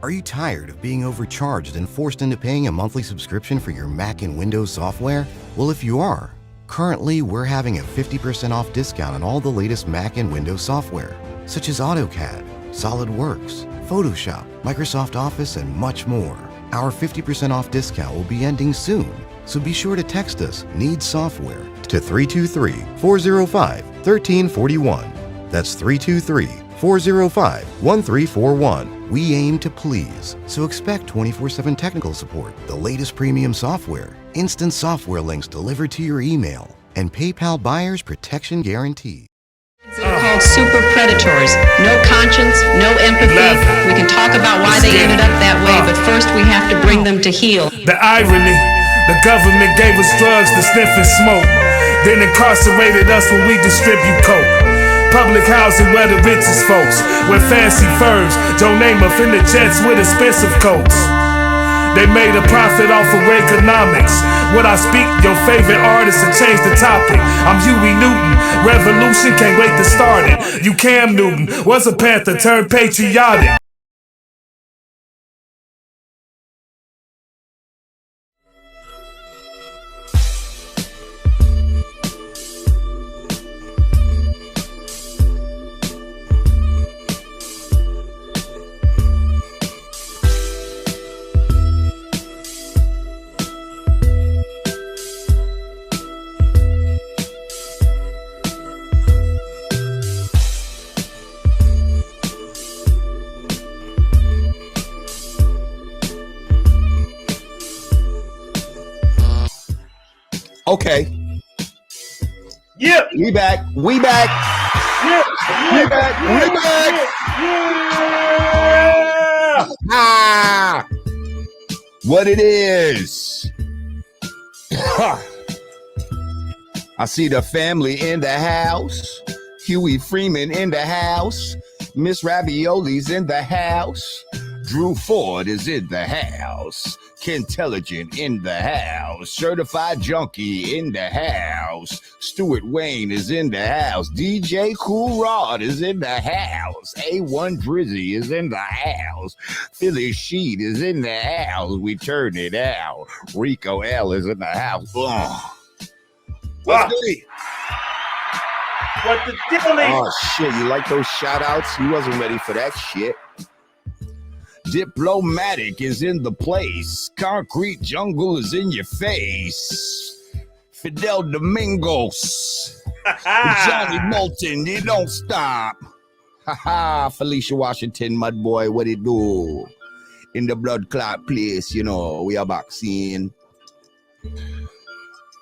Are you tired of being overcharged and forced into paying a monthly subscription for your Mac and Windows software? Well, if you are, currently we're having a 50% off discount on all the latest Mac and Windows software, such as AutoCAD, SolidWorks, Photoshop, Microsoft Office, and much more. Our 50% off discount will be ending soon, so be sure to text us "Need Software" to 323-405-1341. That's 323-405-1341. We aim to please, so expect 24/7 technical support, the latest premium software, instant software links delivered to your email, and PayPal buyer's protection guarantee. They're called super predators. No conscience, no empathy. We can talk about why they ended up that way, but first we have to bring them to heel. The irony, the government gave us drugs to sniff and smoke, then incarcerated us when we distribute coke. Public housing where the richest folks wear fancy furs, Joe Namath in the jets with expensive coats. They made a profit off of Reaganomics. When I speak, your favorite artist and change the topic. I'm Huey Newton, revolution, can't wait to start it. You Cam Newton, was a Panther, turned patriotic. Okay. Yeah. We back. We back. Yeah. We back. We back. Yeah. Ah. What it is. I see the family in the house. Huey Freeman in the house. Miss Ravioli's in the house. Drew Ford is in the house. Kintelligent in the house. Certified Junkie in the house. Stuart Wayne is in the house. DJ Cool Rod is in the house. A1 Drizzy is in the house. Philly Sheet is in the house. We turn it out. Rico L is in the house. What's good? What the deal is? Oh shit, you like those shout outs? You wasn't ready for that shit. Diplomatic is in the place. Concrete Jungle is in your face. Fidel Domingos. Johnny Moulton, you don't stop. Felicia Washington, mud boy, what it do? In the blood clot place, you know, we are vaccine.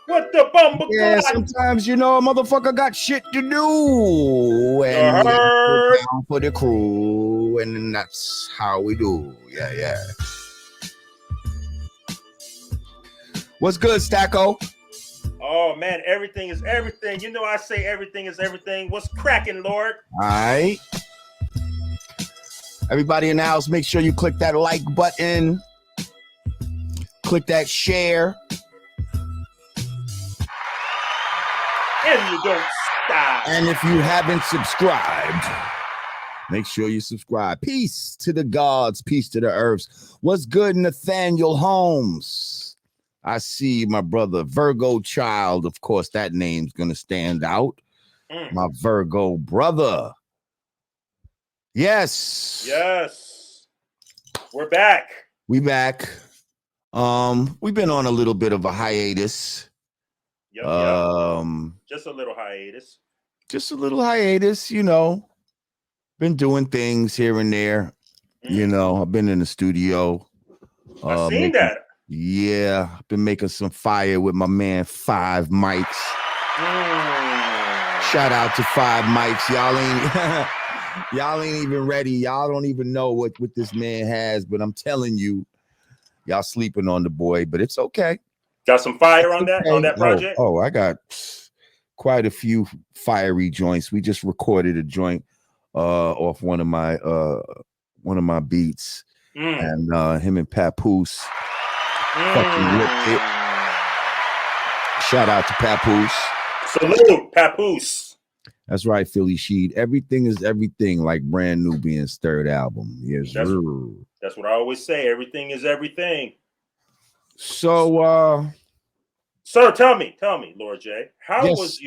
What the bumble? Yeah, sometimes, you know, a motherfucker got shit to do. And down for the crew, and that's how we do. Yeah. What's good, Stacko? Oh, man, everything is everything. You know I say everything is everything. What's cracking, Lord? All right. Everybody in the house, make sure you click that like button. Click that share. And you don't stop. And if you haven't subscribed, make sure you subscribe. Peace to the gods, peace to the earths. What's good, Nathaniel Holmes? I see my brother Virgo Child. Of course, that name's gonna stand out. My Virgo brother. Yes. We're back. We back. We've been on a little bit of a hiatus. Yep. Just a little hiatus. You know. Been doing things here and there. You know, I've been in the studio. I've seen that. Yeah, I've been making some fire with my man 5 Mics. Shout out to 5 Mics. Y'all ain't even ready. Y'all don't even know what this man has, but I'm telling you, y'all sleeping on the boy, but it's okay. Got some fire on that project? Oh, I got quite a few fiery joints. We just recorded a joint off one of my beats, and him and Papoose fucking ripped it. Shout out to Papoose. Salute, Papoose. That's right, Philly Sheed. Everything is everything, like Brand Nubian's third album. Yes, That's what I always say. Everything is everything. So, sir, tell me, Lord J, how yes. was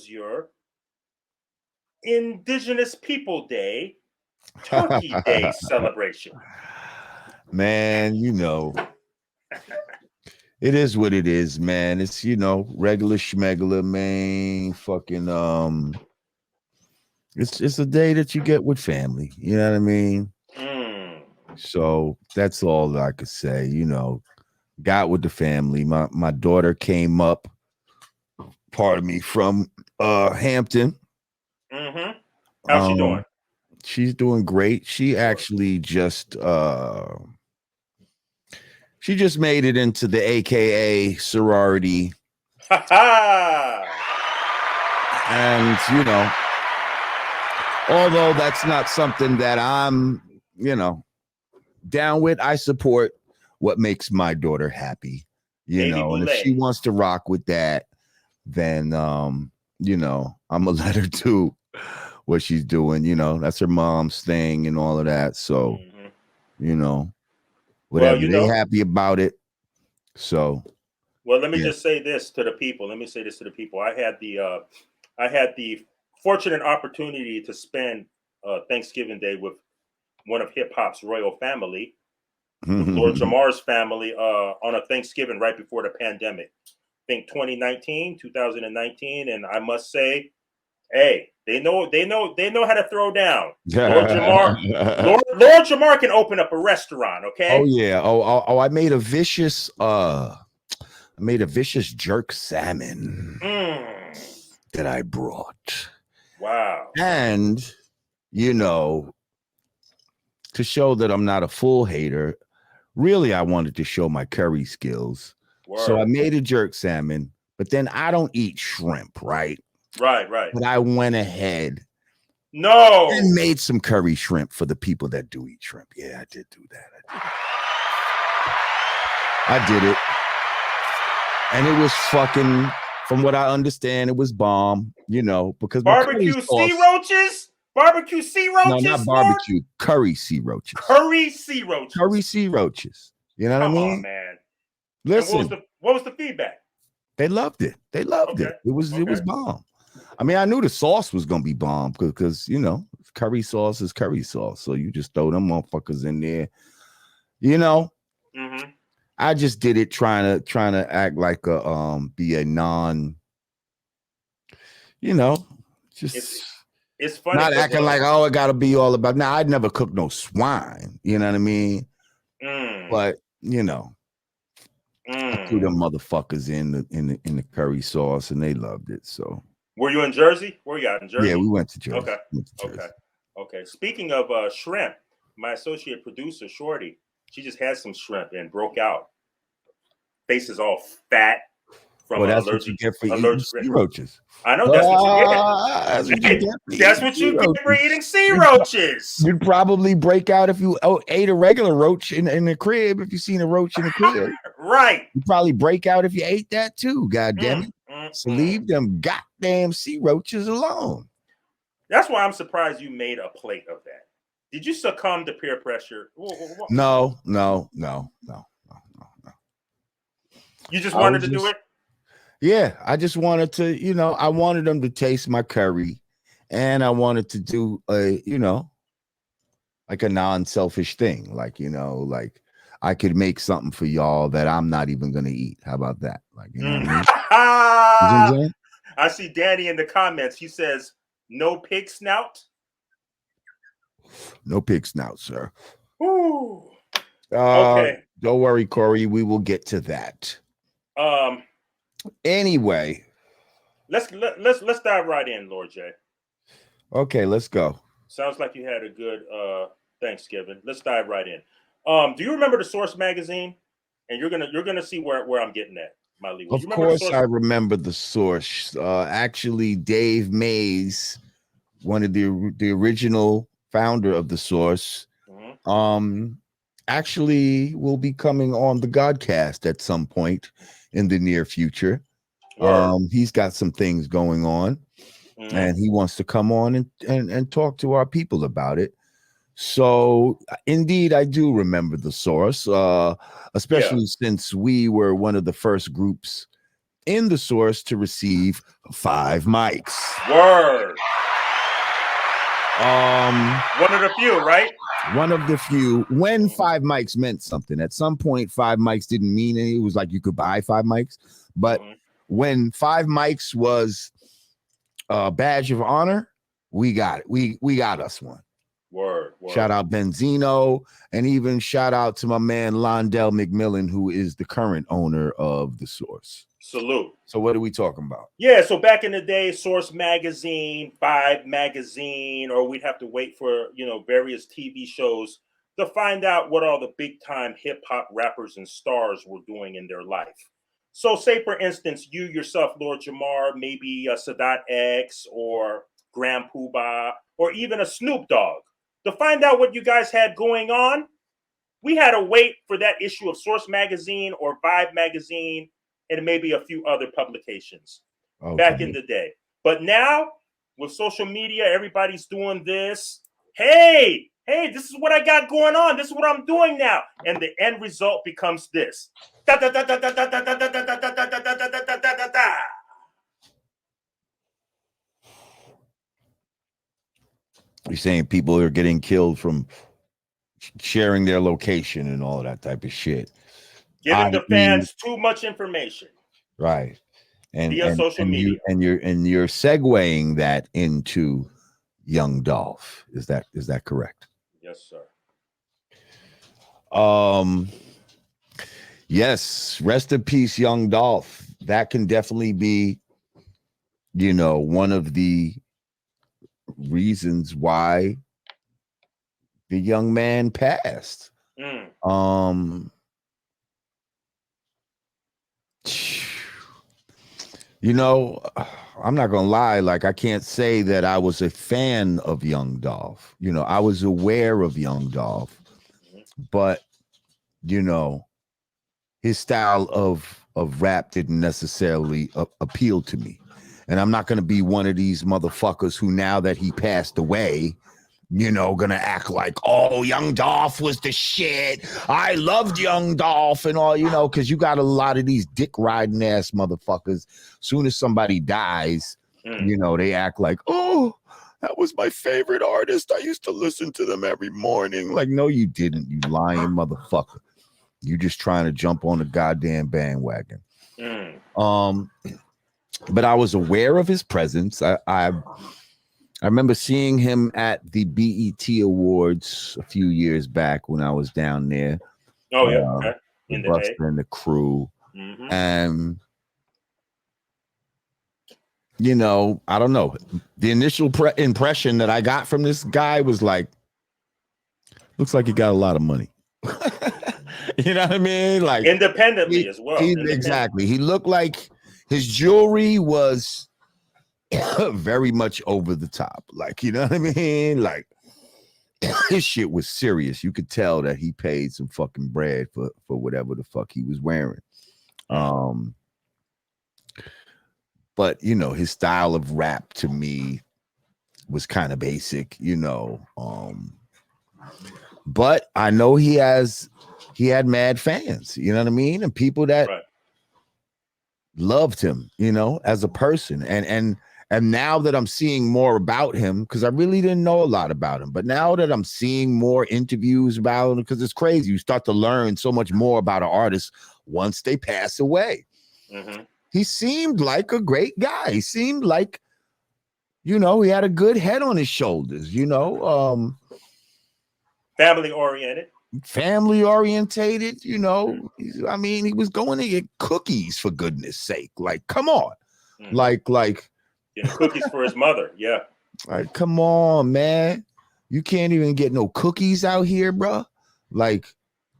your Indigenous People Day, Turkey Day celebration? Man, it is what it is, man. It's, regular schmegler, man. Fucking, it's a day that you get with family. You know what I mean? So that's all I could say. Got with the family. My daughter came up, pardon me, from Hampton. How's she doing? She's doing great. She actually just made it into the AKA sorority. And although that's not something that I'm, down with, I support what makes my daughter happy, and if she wants to rock with that, then I'm gonna let her do what she's doing. That's her mom's thing and all of that. So, whatever, they happy about it. So, well, let me just say this to the people. I had the fortunate opportunity to spend Thanksgiving Day with one of hip hop's royal family, with Lord Jamar's family, on a Thanksgiving right before the pandemic. I think 2019, and I must say, hey, they know how to throw down. Lord Jamar can open up a restaurant, okay? Oh yeah. Oh, I made a vicious jerk salmon that I brought. Wow. And to show that I'm not a full hater, really I wanted to show my curry skills. Word. So I made a jerk salmon, but then I don't eat shrimp, right? Right. But I went ahead and made some curry shrimp for the people that do eat shrimp. Yeah, I did do that. I did it. And it was fucking, from what I understand, it was bomb, because barbecue sea roaches? Barbecue sea roaches? No, not barbecue. Curry sea roaches. Curry sea roaches. Curry sea roaches. You know what I mean? Come on, man. Listen. What was the feedback? They loved it. It was bomb. I mean, I knew the sauce was gonna be bomb because curry sauce is curry sauce. So you just throw them motherfuckers in there. I just did it trying to act like be a non, just it's funny. Not acting like, oh, it gotta be all about. Now, I'd never cook no swine, you know what I mean? But I threw them motherfuckers in the curry sauce and they loved it. So were you in Jersey? Where you at in Jersey? Yeah, we went to Jersey. Okay. Speaking of shrimp, my associate producer, Shorty, she just had some shrimp and broke out. Face is all fat from that's allergic. What you get for eating sea roaches. I know that's what you get. That's what you get for eating sea roaches. You'd probably break out if you ate a regular roach in the crib. If you seen a roach in the crib, right? You'd probably break out if you ate that too. God damn it! So leave them goddamn sea roaches alone. That's why I'm surprised you made a plate of that. Did you succumb to peer pressure? No. You just wanted to do it? Yeah, I just wanted to, I wanted them to taste my curry, and I wanted to do like a non-selfish thing. Like, like I could make something for y'all that I'm not even going to eat. How about that? Like, you know what I mean? I see Danny in the comments. He says, no pig snout? No pig snout, sir. Ooh. Okay. Don't worry, Corey. We will get to that. Anyway, let's dive right in, Lord J. Okay, let's go. Sounds like you had a good Thanksgiving. Let's dive right in. Do you remember the Source magazine? And you're gonna see where I'm getting at, Malika. Of course, I remember the Source. Actually, Dave Mays, one of the original founder of the Source, actually will be coming on the Godcast at some point in the near future. He's got some things going on, and he wants to come on and talk to our people about it. So indeed, I do remember the source, especially since we were one of the first groups in the source to receive 5 mics. Word. One of the few, right? One of the few. When 5 mics meant something. At some point, 5 mics didn't mean anything. It was like you could buy 5 mics. But when 5 mics was a badge of honor, we got it. We got us one. Word. Shout out Benzino, and even shout out to my man Londell McMillan, who is the current owner of the Source. Salute. So what are we talking about? Yeah, so back in the day, Source Magazine, Vibe Magazine, or we'd have to wait for, various TV shows to find out what all the big time hip hop rappers and stars were doing in their life. So say, for instance, you yourself, Lord Jamar, maybe Sadat X or Grand Poobah, or even a Snoop Dogg. To find out what you guys had going on, we had to wait for that issue of Source Magazine or Vibe Magazine and maybe a few other publications back in the day. But now, with social media, everybody's doing this. Hey, this is what I got going on. This is what I'm doing now. And the end result becomes this. You're saying people are getting killed from sharing their location and all of that type of shit. Giving the fans too much information. Right. And via social media. You're segueing that into Young Dolph. Is that correct? Yes, sir. Yes, rest in peace, Young Dolph. That can definitely be, one of the reasons why the young man passed. I'm not gonna lie, like I can't say that I was a fan of Young Dolph. I was aware of Young Dolph, but his style of rap didn't necessarily appeal to me. And I'm not going to be one of these motherfuckers who, now that he passed away, gonna act like, oh, Young Dolph was the shit. I loved Young Dolph and all, because you got a lot of these dick riding ass motherfuckers. Soon as somebody dies, they act like, oh, that was my favorite artist. I used to listen to them every morning. Like, no, you didn't, you lying motherfucker. You just trying to jump on the goddamn bandwagon. But I was aware of his presence. I remember seeing him at the BET Awards a few years back when I was down there. Oh, yeah. Okay. The Buster and the crew. And, I don't know. The initial impression that I got from this guy was like, looks like he got a lot of money. You know what I mean? Like independently as well. Exactly. He looked like his jewelry was very much over the top. Like, you know what I mean? Like his shit was serious. You could tell that he paid some fucking bread for whatever the fuck he was wearing. But his style of rap to me was kind of basic, but I know he had mad fans, you know what I mean? And people that loved him, as a person. And now that I'm seeing more about him, because I really didn't know a lot about him, but now that I'm seeing more interviews about him, because it's crazy, you start to learn so much more about an artist once they pass away. He seemed like a great guy. He seemed like, he had a good head on his shoulders, family orientated, I mean, he was going to get cookies, for goodness sake. Like, come on. Like getting cookies for his mother. Yeah. Like, come on, man. You can't even get no cookies out here, bro. Like,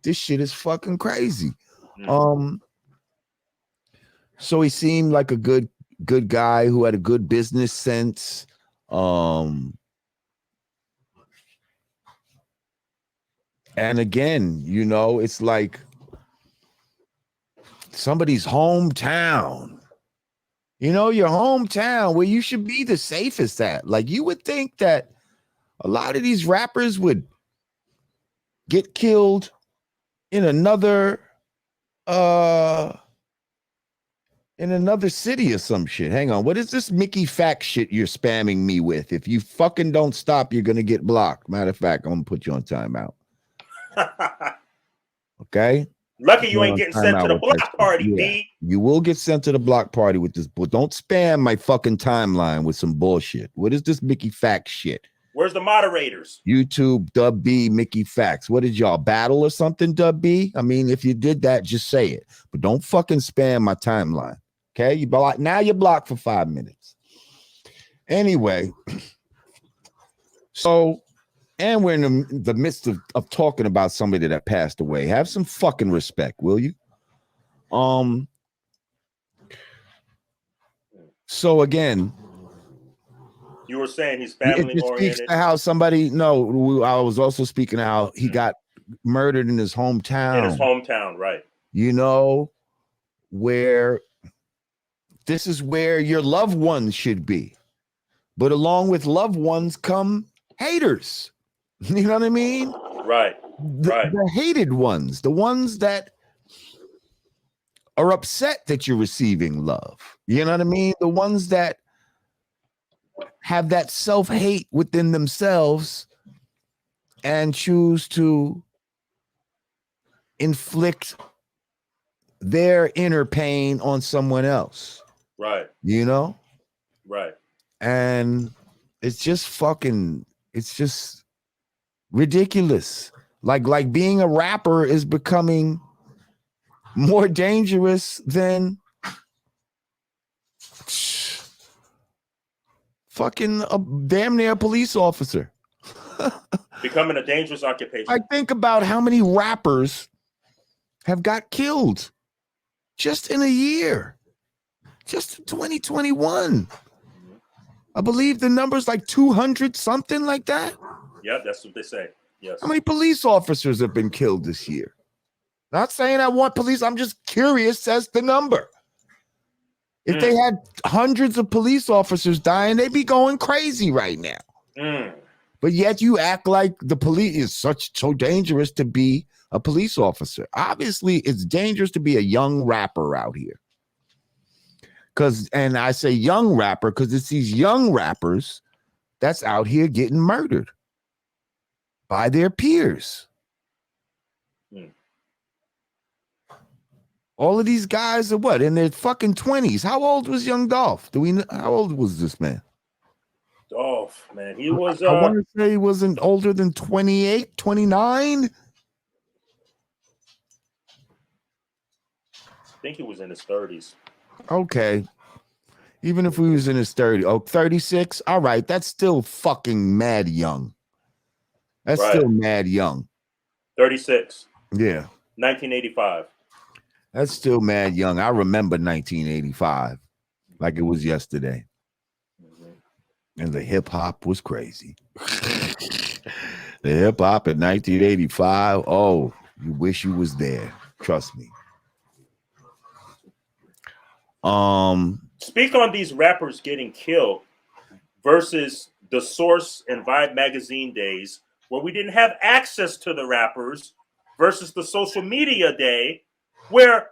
this shit is fucking crazy. So he seemed like a good guy who had a good business sense. And again, it's like somebody's hometown. Your hometown, where you should be the safest at. Like, you would think that a lot of these rappers would get killed in another city or some shit. Hang on. What is this Mickey Fact shit you're spamming me with? If you fucking don't stop, you're gonna get blocked. Matter of fact, I'm gonna put you on timeout. Okay. Lucky you ain't getting sent to the block party, yeah. B. You will get sent to the block party with this, but don't spam my fucking timeline with some bullshit. What is this Mickey Fact shit? Where's the moderators? YouTube, Dub B, Mickey Facts. What did y'all battle or something, Dub B? I mean, if you did that, just say it, but don't fucking spam my timeline. Okay, you block now. You're blocked for 5 minutes. Anyway, so. And we're in the midst of talking about somebody that passed away. Have some fucking respect, will you? So again, you were saying he's family oriented. How somebody? No, I was also speaking of how he got murdered in his hometown. In his hometown, right? You know, where this is where your loved ones should be, but along with loved ones come haters. You know what I mean? Right. The hated ones, the ones that are upset that you're receiving love. You know what I mean? The ones that have that self-hate within themselves and choose to inflict their inner pain on someone else. Right. You know? Right. And it's just ridiculous. Like being a rapper is becoming more dangerous than fucking a damn near police officer. Becoming a dangerous occupation. I think about how many rappers have got killed just in a year, just in 2021. I believe the number's like 200 something like that. Yeah, that's what they say. Yes. How many police officers have been killed this year? Not saying I want police. I'm just curious as the number. If they had hundreds of police officers dying, they'd be going crazy right now. But yet you act like the police is so dangerous to be a police officer. Obviously, it's dangerous to be a young rapper out here. And I say young rapper because it's these young rappers that's out here getting murdered by their peers. All of these guys are what? In their fucking 20s. How old was young Dolph? Do we know how old was this man? Dolph, man. He was I want to say he wasn't older than 28, 29. I think he was in his 30s. Okay. Even if he was in his 30s, 36. All right, that's still fucking mad young. That's still mad young. 36. Yeah. 1985. That's still mad young. I remember 1985 like it was yesterday. And the hip hop was crazy. The hip hop in 1985. Oh, you wish you was there. Trust me. Speak on these rappers getting killed versus the Source and Vibe magazine days where we didn't have access to the rappers versus the social media day where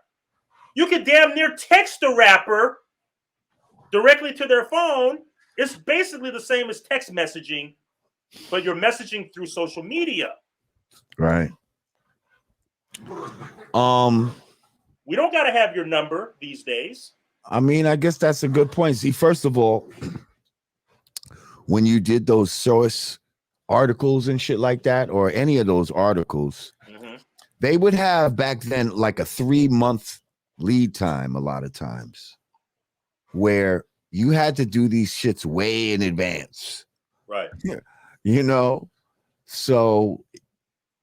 you could damn near text a rapper directly to their phone. It's basically the same as text messaging, but you're messaging through social media. Right. We don't got to have your number these days. I mean, I guess that's a good point. See, first of all, when you did those Source articles and shit like that, or any of those articles, they would have back then like a 3-month lead time a lot of times where you had to do these shits way in advance. Right. You know, so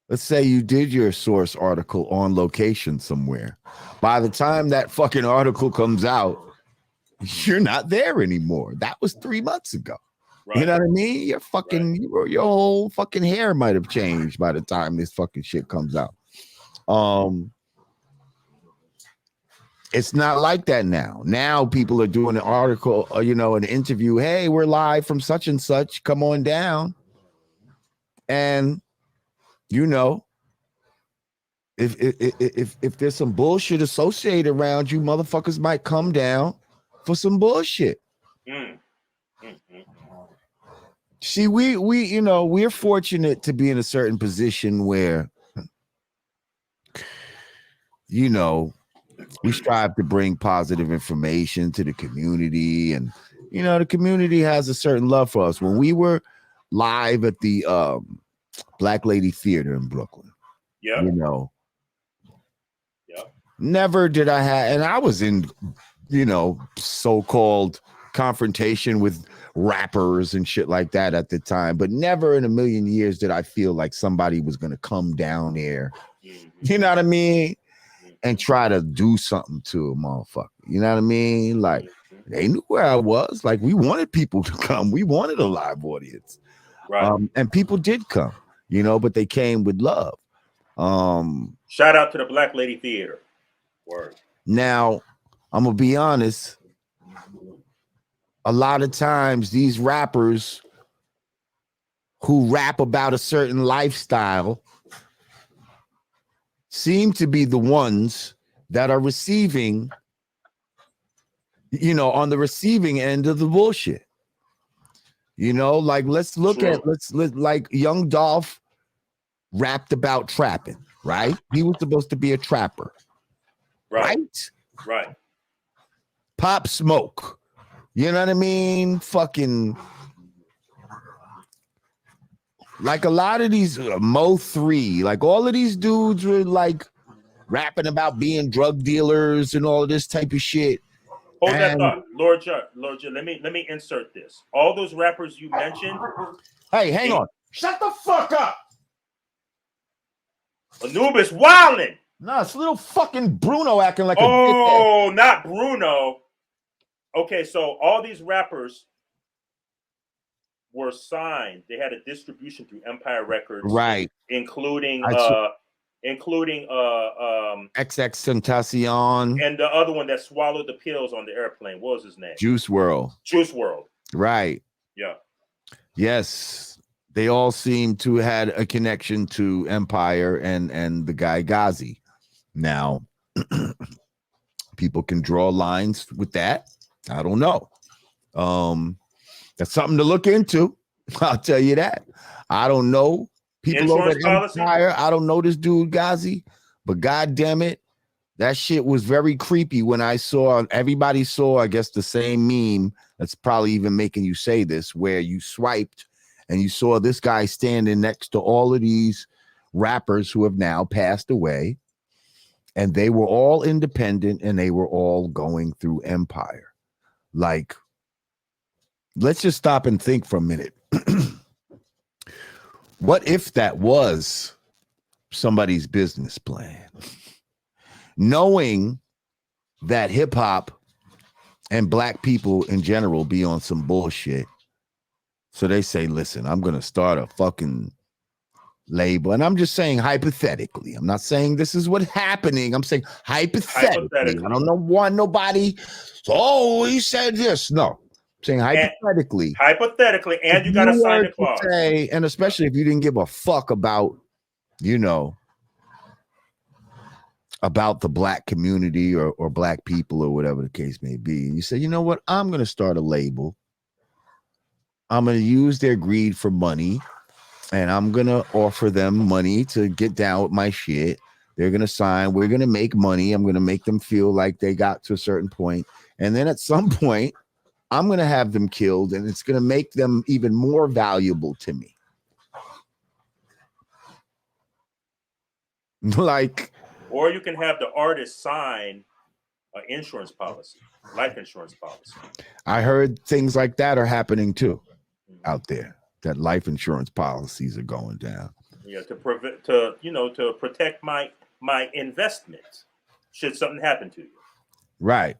let's say you did your Source article on location somewhere. By the time that fucking article comes out, you're not there anymore. That was 3 months ago. Right. You know what I mean? Your fucking your whole fucking hair might have changed by the time this fucking shit comes out. It's not like that now. Now people are doing an article, an interview. Hey, we're live from such and such. Come on down. And, if there's some bullshit associated around you, motherfuckers might come down for some bullshit. See, we we're fortunate to be in a certain position where we strive to bring positive information to the community, and the community has a certain love for us. When we were live at the Black Lady Theater in Brooklyn, never did I have, and I was in so-called confrontation with rappers and shit like that at the time, but never in a million years did I feel like somebody was going to come down there, you know what I mean, and try to do something to a motherfucker, you know what I mean? Like, they knew where I was. Like, we wanted people to come. We wanted a live audience, right? And people did come, but they came with love. Shout out to the Black Lady Theater. Word. Now, I'm gonna be honest. A lot of times, these rappers who rap about a certain lifestyle seem to be the ones that are receiving, on the receiving end of the bullshit. Like, let's look at like young Dolph rapped about trapping, right? He was supposed to be a trapper, right? Pop Smoke, you know what I mean? Fucking like a lot of these Mo 3, like all of these dudes were like rapping about being drug dealers and all of this type of shit. Hold that thought, Lord Judge. Let me insert this. All those rappers you mentioned. Hey, hang on. Shut the fuck up. Anubis wildin'. No, it's little fucking Bruno acting like not Bruno. Okay, so all these rappers were signed. They had a distribution through Empire Records, right? Including XX Tentacion and the other one that swallowed the pills on the airplane. What was his name? Juice WRLD. Right. Yeah. Yes. They all seem to had a connection to Empire and the guy Ghazi. Now, people can draw lines with that. I don't know. That's something to look into. I'll tell you that. I don't know. People over at Empire, I don't know this dude Ghazi, but god damn it, that shit was very creepy when everybody saw, I guess, the same meme that's probably even making you say this, where you swiped and you saw this guy standing next to all of these rappers who have now passed away, and they were all independent and they were all going through Empire. Like, let's just stop and think for a minute. What if that was somebody's business plan? Knowing that hip hop and black people in general be on some bullshit. So they say, listen, I'm going to start a fucking label. And I'm just saying hypothetically. I'm not saying this is what's happening. I'm saying hypothetically. I don't know why nobody. Oh, he said this. No. I'm saying hypothetically. And you got to sign the clause. And especially if you didn't give a fuck about, about the black community or black people or whatever the case may be. And you say, you know what? I'm going to start a label. I'm going to use their greed for money, and I'm going to offer them money to get down with my shit. They're going to sign. We're going to make money. I'm going to make them feel like they got to a certain point. And then at some point, I'm going to have them killed, and it's going to make them even more valuable to me. Like, or you can have the artist sign an insurance policy, life insurance policy. I heard things like that are happening too out there, that life insurance policies are going down. Yeah, to protect my investment should something happen to you. Right.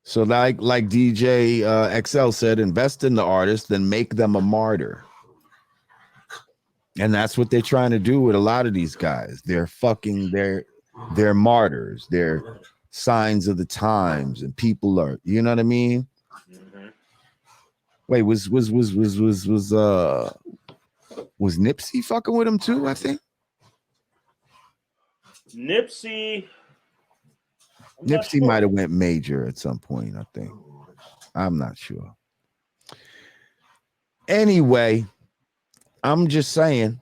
So like DJ XL said, invest in the artist, then make them a martyr. And that's what they're trying to do with a lot of these guys. They're martyrs. They're signs of the times, and people are, you know what I mean? Mm-hmm. Wait, was Nipsey fucking with him too, I think? Nipsey might have went major at some point, I think. I'm not sure. Anyway, I'm just saying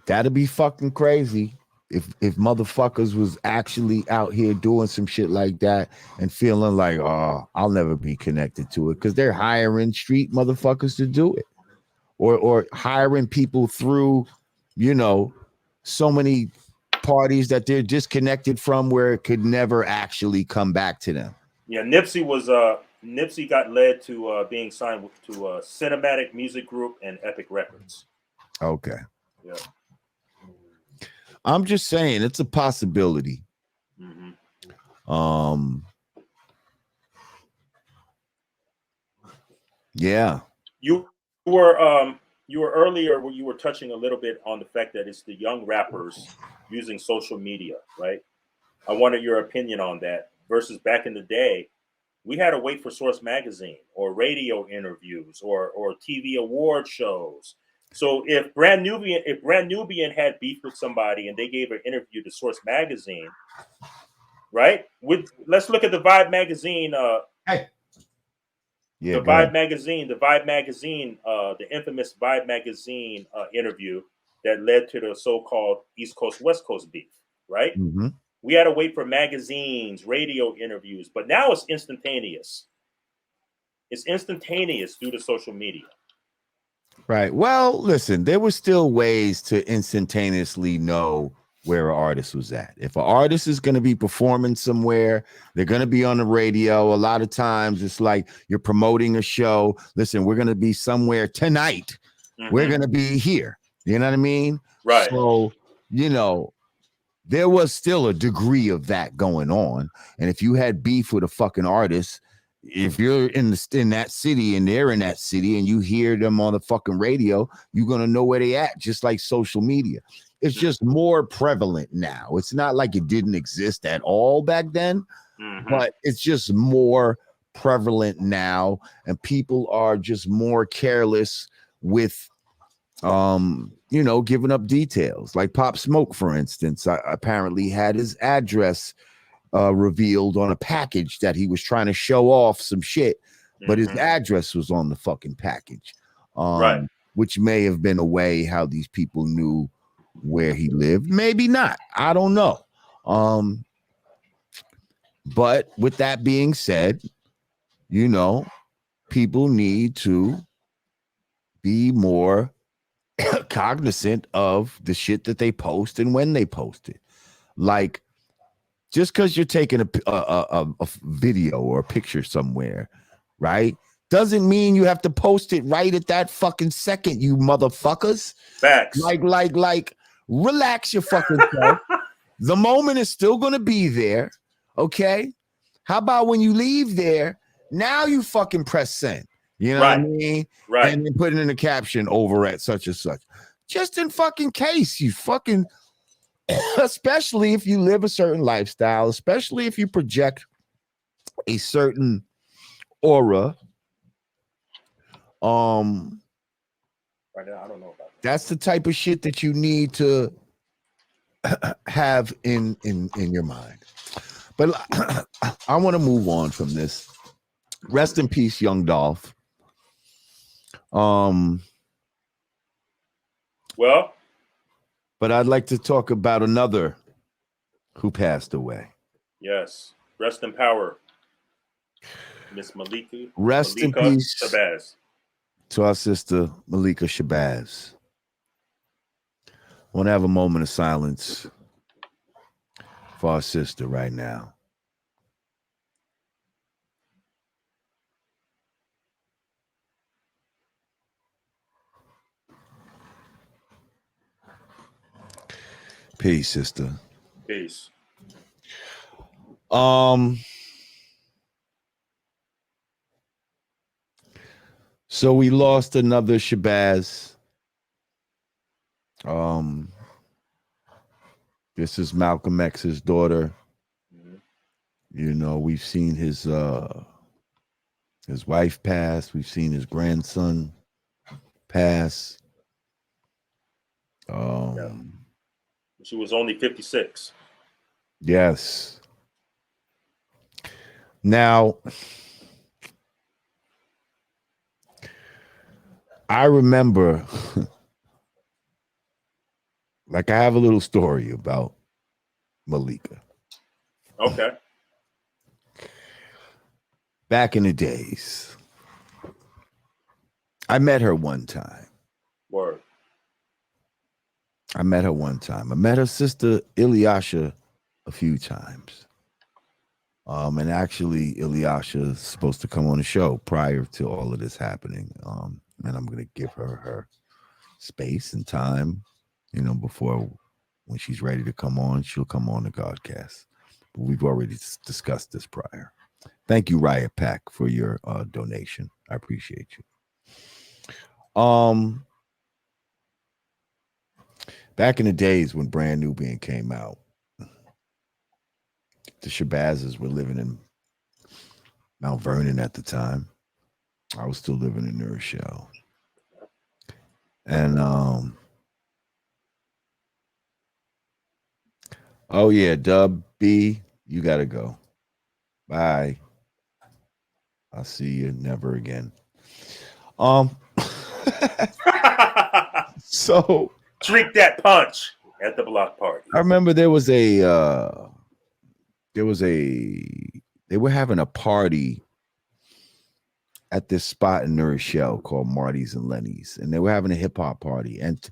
that'd be fucking crazy if motherfuckers was actually out here doing some shit like that and feeling like, oh, I'll never be connected to it, because they're hiring street motherfuckers to do it, or hiring people through, so many parties that they're disconnected from, where it could never actually come back to them. Yeah, Nipsey got led to being signed to Cinematic Music Group and Epic Records. Okay. Yeah. I'm just saying it's a possibility. Mm-hmm. Yeah. You were earlier where you were touching a little bit on the fact that it's the young rappers using social media, right? I wanted your opinion on that versus back in the day, we had to wait for Source Magazine or radio interviews or TV award shows. So if Brand Nubian had beef with somebody and they gave an interview to Source Magazine, right? Let's look at the Vibe magazine. Vibe magazine, the infamous Vibe magazine interview that led to the so-called East Coast West Coast beef, right? Mm-hmm. We had to wait for magazines, radio interviews, but now it's instantaneous. It's instantaneous due to social media. Right. Well, listen, there were still ways to instantaneously know where an artist was at. If an artist is going to be performing somewhere, they're going to be on the radio. A lot of times it's like you're promoting a show. Listen, we're going to be somewhere tonight. Mm-hmm. We're going to be here. You know what I mean? Right. So, there was still a degree of that going on. And if you had beef with a fucking artist, if you're in that city and they're in that city and you hear them on the fucking radio, you're going to know where they at, just like social media. It's just more prevalent now. It's not like it didn't exist at all back then, but it's just more prevalent now. And people are just more careless with, giving up details. Like Pop Smoke, for instance, apparently had his address revealed on a package that he was trying to show off some shit, but his address was on the fucking package, right? Which may have been a way how these people knew where he lived. Maybe not. I don't know. But with that being said, people need to be more cognizant of the shit that they post and when they post it. Like, just because you're taking a video or a picture somewhere, right, doesn't mean you have to post it right at that fucking second, you motherfuckers. Facts. Like, relax your fucking self. The moment is still going to be there, okay? How about when you leave there, now you fucking press send. You know what I mean? Right. And then put it in a caption over at such and such. Just in fucking case, you fucking... especially if you live a certain lifestyle, especially if you project a certain aura. Right now, I don't know about that. That's the type of shit that you need to have in your mind. But I want to move on from this. Rest in peace, young Dolph. Well, but I'd like to talk about another who passed away. Yes. Rest in power, Miss Malika. Rest in peace Shabazz. To our sister, Malikah Shabazz. I want to have a moment of silence for our sister right now. Peace, sister. Peace. So we lost another Shabazz. This is Malcolm X's daughter. We've seen his wife pass. We've seen his grandson pass. She was only 56. Yes. Now, I remember, like, I have a little story about Malika. Okay. Back in the days, I met her one time. Word. I met her one time. I met her sister Ilyasha a few times. And actually, Ilyasha is supposed to come on the show prior to all of this happening. And I'm going to give her space and time, before when she's ready to come on, she'll come on the Godcast. But we've already discussed this prior. Thank you, Riot Pack, for your donation. I appreciate you. Back in the days when Brand Nubian came out, the Shabazzes were living in Mount Vernon at the time. I was still living in New Rochelle. And oh yeah, Dub B, you gotta go. Bye. I'll see you never again. So drink that punch at the block party. I remember they were having a party at this spot in New Rochelle called Marty's and Lenny's, and they were having a hip hop party, and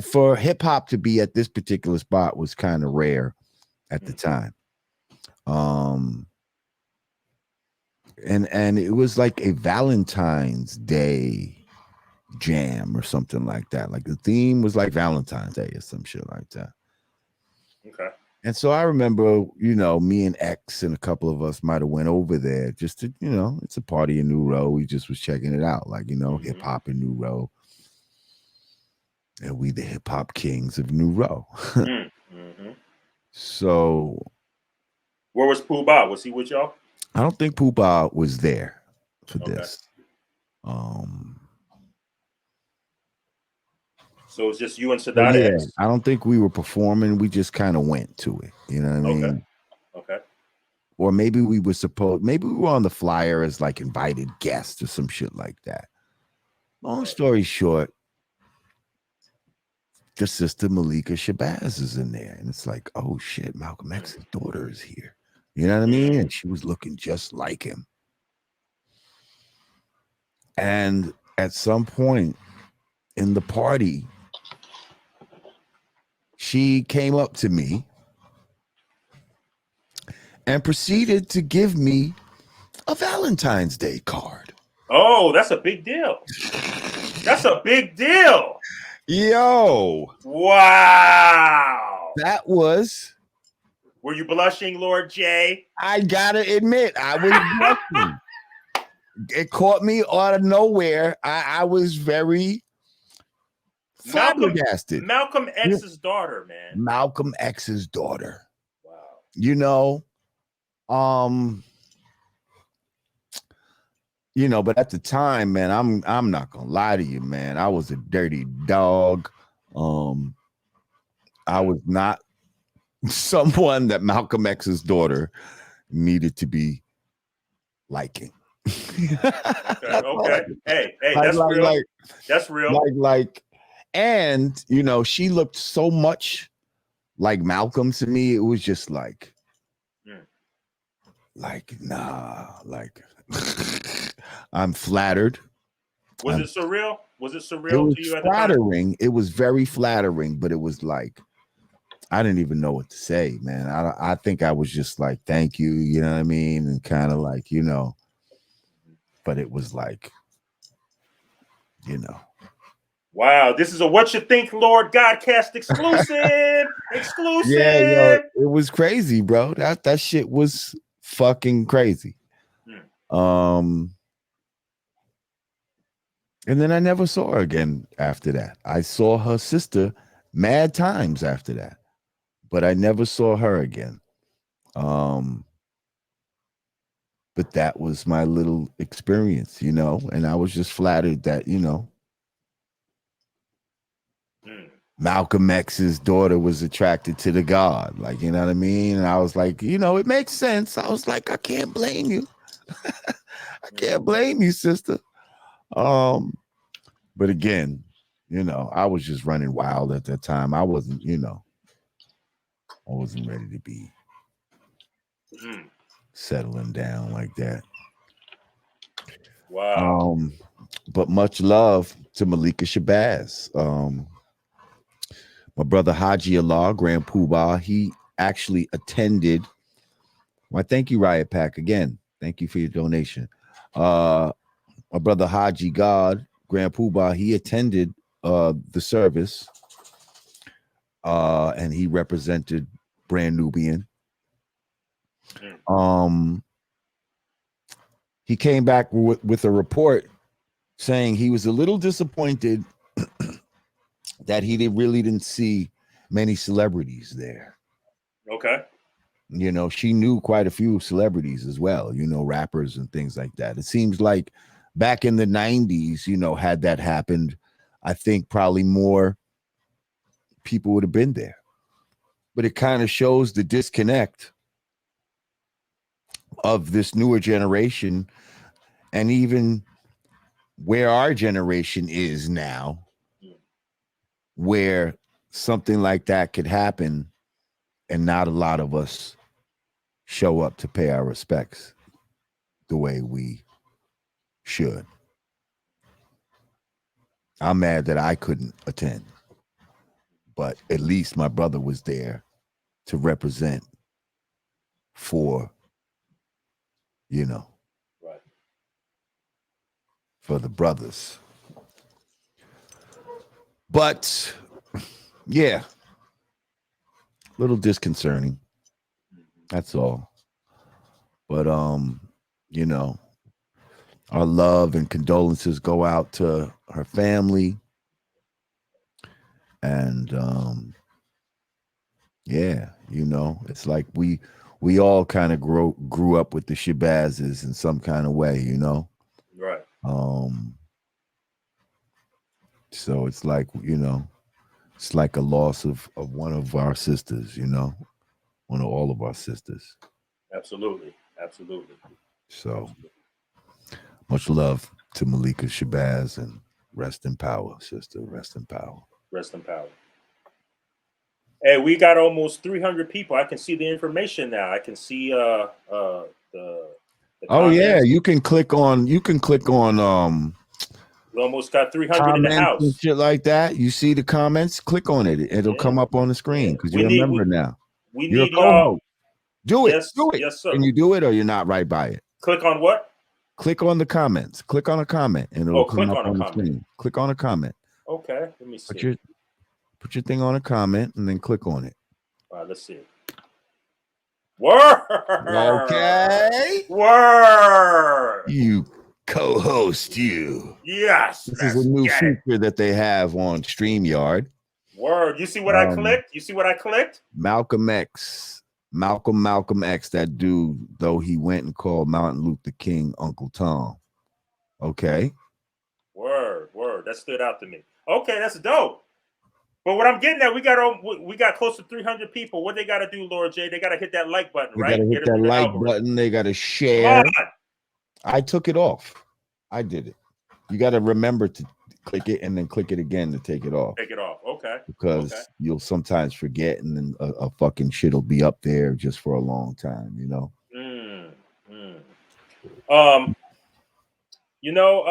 for hip hop to be at this particular spot was kind of rare at the time. And it was like a Valentine's Day jam or something like that. Like the theme was like Valentine's Day or some shit like that. Okay. And so I remember, me and X and a couple of us might have went over there just to, it's a party in New Row. We just was checking it out, like, hip hop in New Row. And we the hip hop kings of New Row. So where was Pooh Bah? Was he with y'all? I don't think Pooh Bah was there for this. So it's just you and Sadat X? I don't think we were performing. We just kind of went to it. You know what I mean? Okay. Or maybe we were on the flyer as like invited guests or some shit like that. Long story short, the sister Malikah Shabazz is in there. And it's like, oh shit, Malcolm X's daughter is here. You know what I mean? And she was looking just like him. And at some point in the party, she came up to me and proceeded to give me a Valentine's Day card. Oh, that's a big deal. That's a big deal. Yo. Wow. That was. Were you blushing, Lord J? I gotta admit, I was blushing. It caught me out of nowhere. I was very flabbergasted. Malcolm X's daughter, man. Malcolm X's daughter. Wow. But at the time, man, I'm not gonna lie to you, man. I was a dirty dog. I was not someone that Malcolm X's daughter needed to be liking. Okay. Hey, that's real. That's real. And she looked so much like Malcolm to me. It was just like nah, I'm flattered. Was it surreal? Was it surreal it was to you at flattering. the time? It was very flattering, but it was like I didn't even know what to say, man. I think I was just like, thank you, you know what I mean? And kind of like, but it was like, Wow, this is a What You Think, Lord Godcast exclusive. Exclusive. Yeah, it was crazy, bro. That shit was fucking crazy. And then I never saw her again after that. I saw her sister mad times after that, but I never saw her again. But that was my little experience, and I was just flattered that, Malcolm X's daughter was attracted to the God. Like, you know what I mean? And I was like, you know, it makes sense. I was like, I can't blame you. I can't blame you, sister. But again, you know, I was just running wild at that time. I wasn't, you know, I wasn't ready to be settling down like that. Wow. But much love to Malikah Shabazz. My brother Haji Allah, Grand Poobah, he actually attended. Well, thank you, Riot Pack. Again, thank you for your donation. My brother Haji God, Grand Poobah, he attended the service. And he represented Brand Nubian. He came back with a report saying he was a little disappointed that he really didn't see many celebrities there. Okay. You know, she knew quite a few celebrities as well, you know, rappers and things like that. It seems like back in the 90s, you know, had that happened, I think probably more people would have been there. But it kind of shows the disconnect of this newer generation and even where our generation is now, where something like that could happen and not a lot of us show up to pay our respects the way we should. I'm mad that I couldn't attend, but at least my brother was there to represent for, you know, right, for the brothers. But yeah, a little disconcerting. That's all. But you know, our love and condolences go out to her family. And yeah, you know, it's like we all kind of grew up with the Shabazzes in some kind of way, you know. Right. So it's like, you know, it's like a loss of one of our sisters, you know, one of all of our sisters. Absolutely. Absolutely. So much love to Malikah Shabazz, and rest in power, sister. Rest in power. Rest in power. Hey, we got almost 300 people. I can see the information now. I can see the oh comments. yeah, you can click on We almost got 300 in the house and shit like that. You see the comments, click on it. It'll come up on the screen because you're a member now. You're a co-host. Do it. Yes, do it. Yes, sir. Can you do it, or you're not right by it? Click on what? Click on the comments. Click on a comment, and it'll come up on the screen. Click on a comment. Okay, let me see. Put your thing on a comment, and then click on it. All right, let's see. Word. Okay. Word. You co-host, you. Yes. This is a new feature that they have on StreamYard. Word. You see what I clicked? You see what I clicked? Malcolm X, that dude, though he went and called Martin Luther King Uncle Tom. Okay. Word. That stood out to me. Okay, that's dope. But what I'm getting at, we got close to 300 people. What they got to do, Lord J? They got to hit that like button, right? They got to hit that like button. They got to share. I took it off. I did it. You got to remember to click it and then click it again to take it off. Take it off. Okay. Because you'll sometimes forget, and then a fucking shit will be up there just for a long time, you know? You know,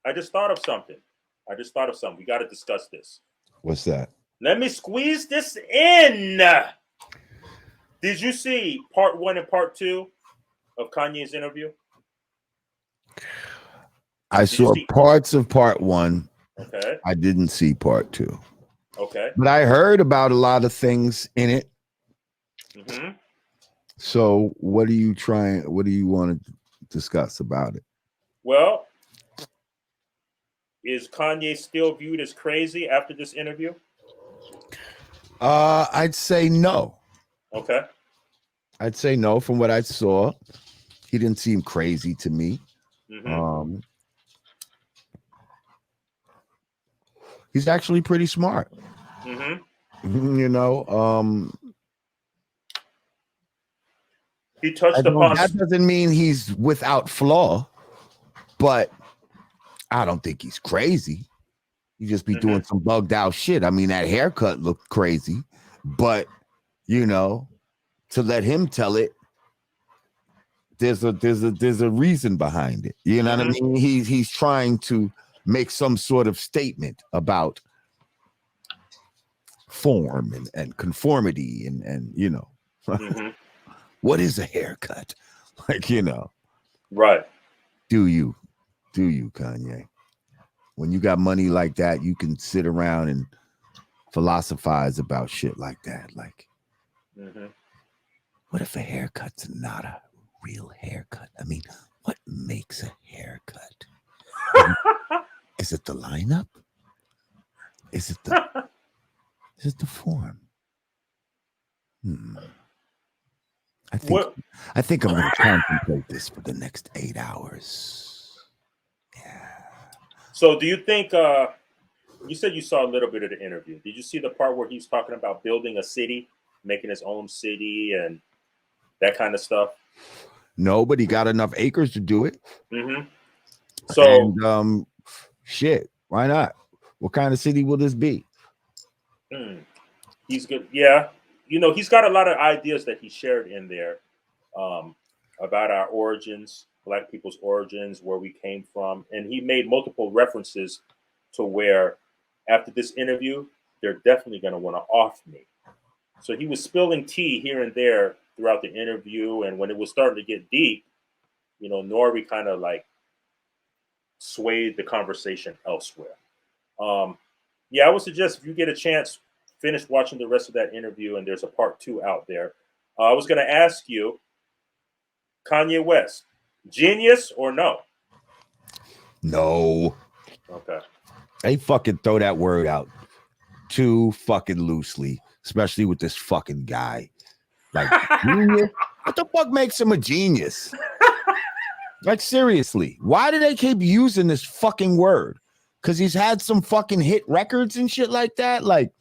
I just thought of something. We got to discuss this. What's that? Let me squeeze this in. Did you see part 1 and part 2 of Kanye's interview? I saw parts of part 1. Okay. I didn't see part 2. Okay. But I heard about a lot of things in it. Mm-hmm. So what do you want to discuss about it? Well, is Kanye still viewed as crazy after this interview? I'd say no. Okay. I'd say no. From what I saw, he didn't seem crazy to me. Mm-hmm. he's actually pretty smart. You know, he touched upon. That doesn't mean he's without flaw, but I don't think he's crazy. He just be doing some bugged out shit. I mean, that haircut looked crazy, but you know, to let him tell it, there's a reason behind it. You know what I mean? He's trying to make some sort of statement about form and conformity and you know, what is a haircut? Like, you know, right? Do you, Kanye? When you got money like that, you can sit around and philosophize about shit like that. Like, what if a haircut's not a real haircut? I mean, what makes a haircut? Is it the lineup? Is it the form? I think I'm going to contemplate this for the next 8 hours. So do you think, you said you saw a little bit of the interview. Did you see the part where he's talking about building a city, making his own city and that kind of stuff? No, but he got enough acres to do it. So, and, shit, why not? What kind of city will this be? He's good. Yeah. You know, he's got a lot of ideas that he shared in there about our origins. Black people's origins, where we came from, and he made multiple references to where after this interview they're definitely going to want to off me. So he was spilling tea here and there throughout the interview, and when it was starting to get deep, you know, Nori kind of like swayed the conversation elsewhere. Yeah, I would suggest if you get a chance, finish watching the rest of that interview, and there's a part 2 out there. I was going to ask you, Kanye West, genius or no? No. Okay. They fucking throw that word out too fucking loosely, especially with this fucking guy. Like, genius? What the fuck makes him a genius? Like, seriously, why do they keep using this fucking word? Because he's had some fucking hit records and shit like that? Like,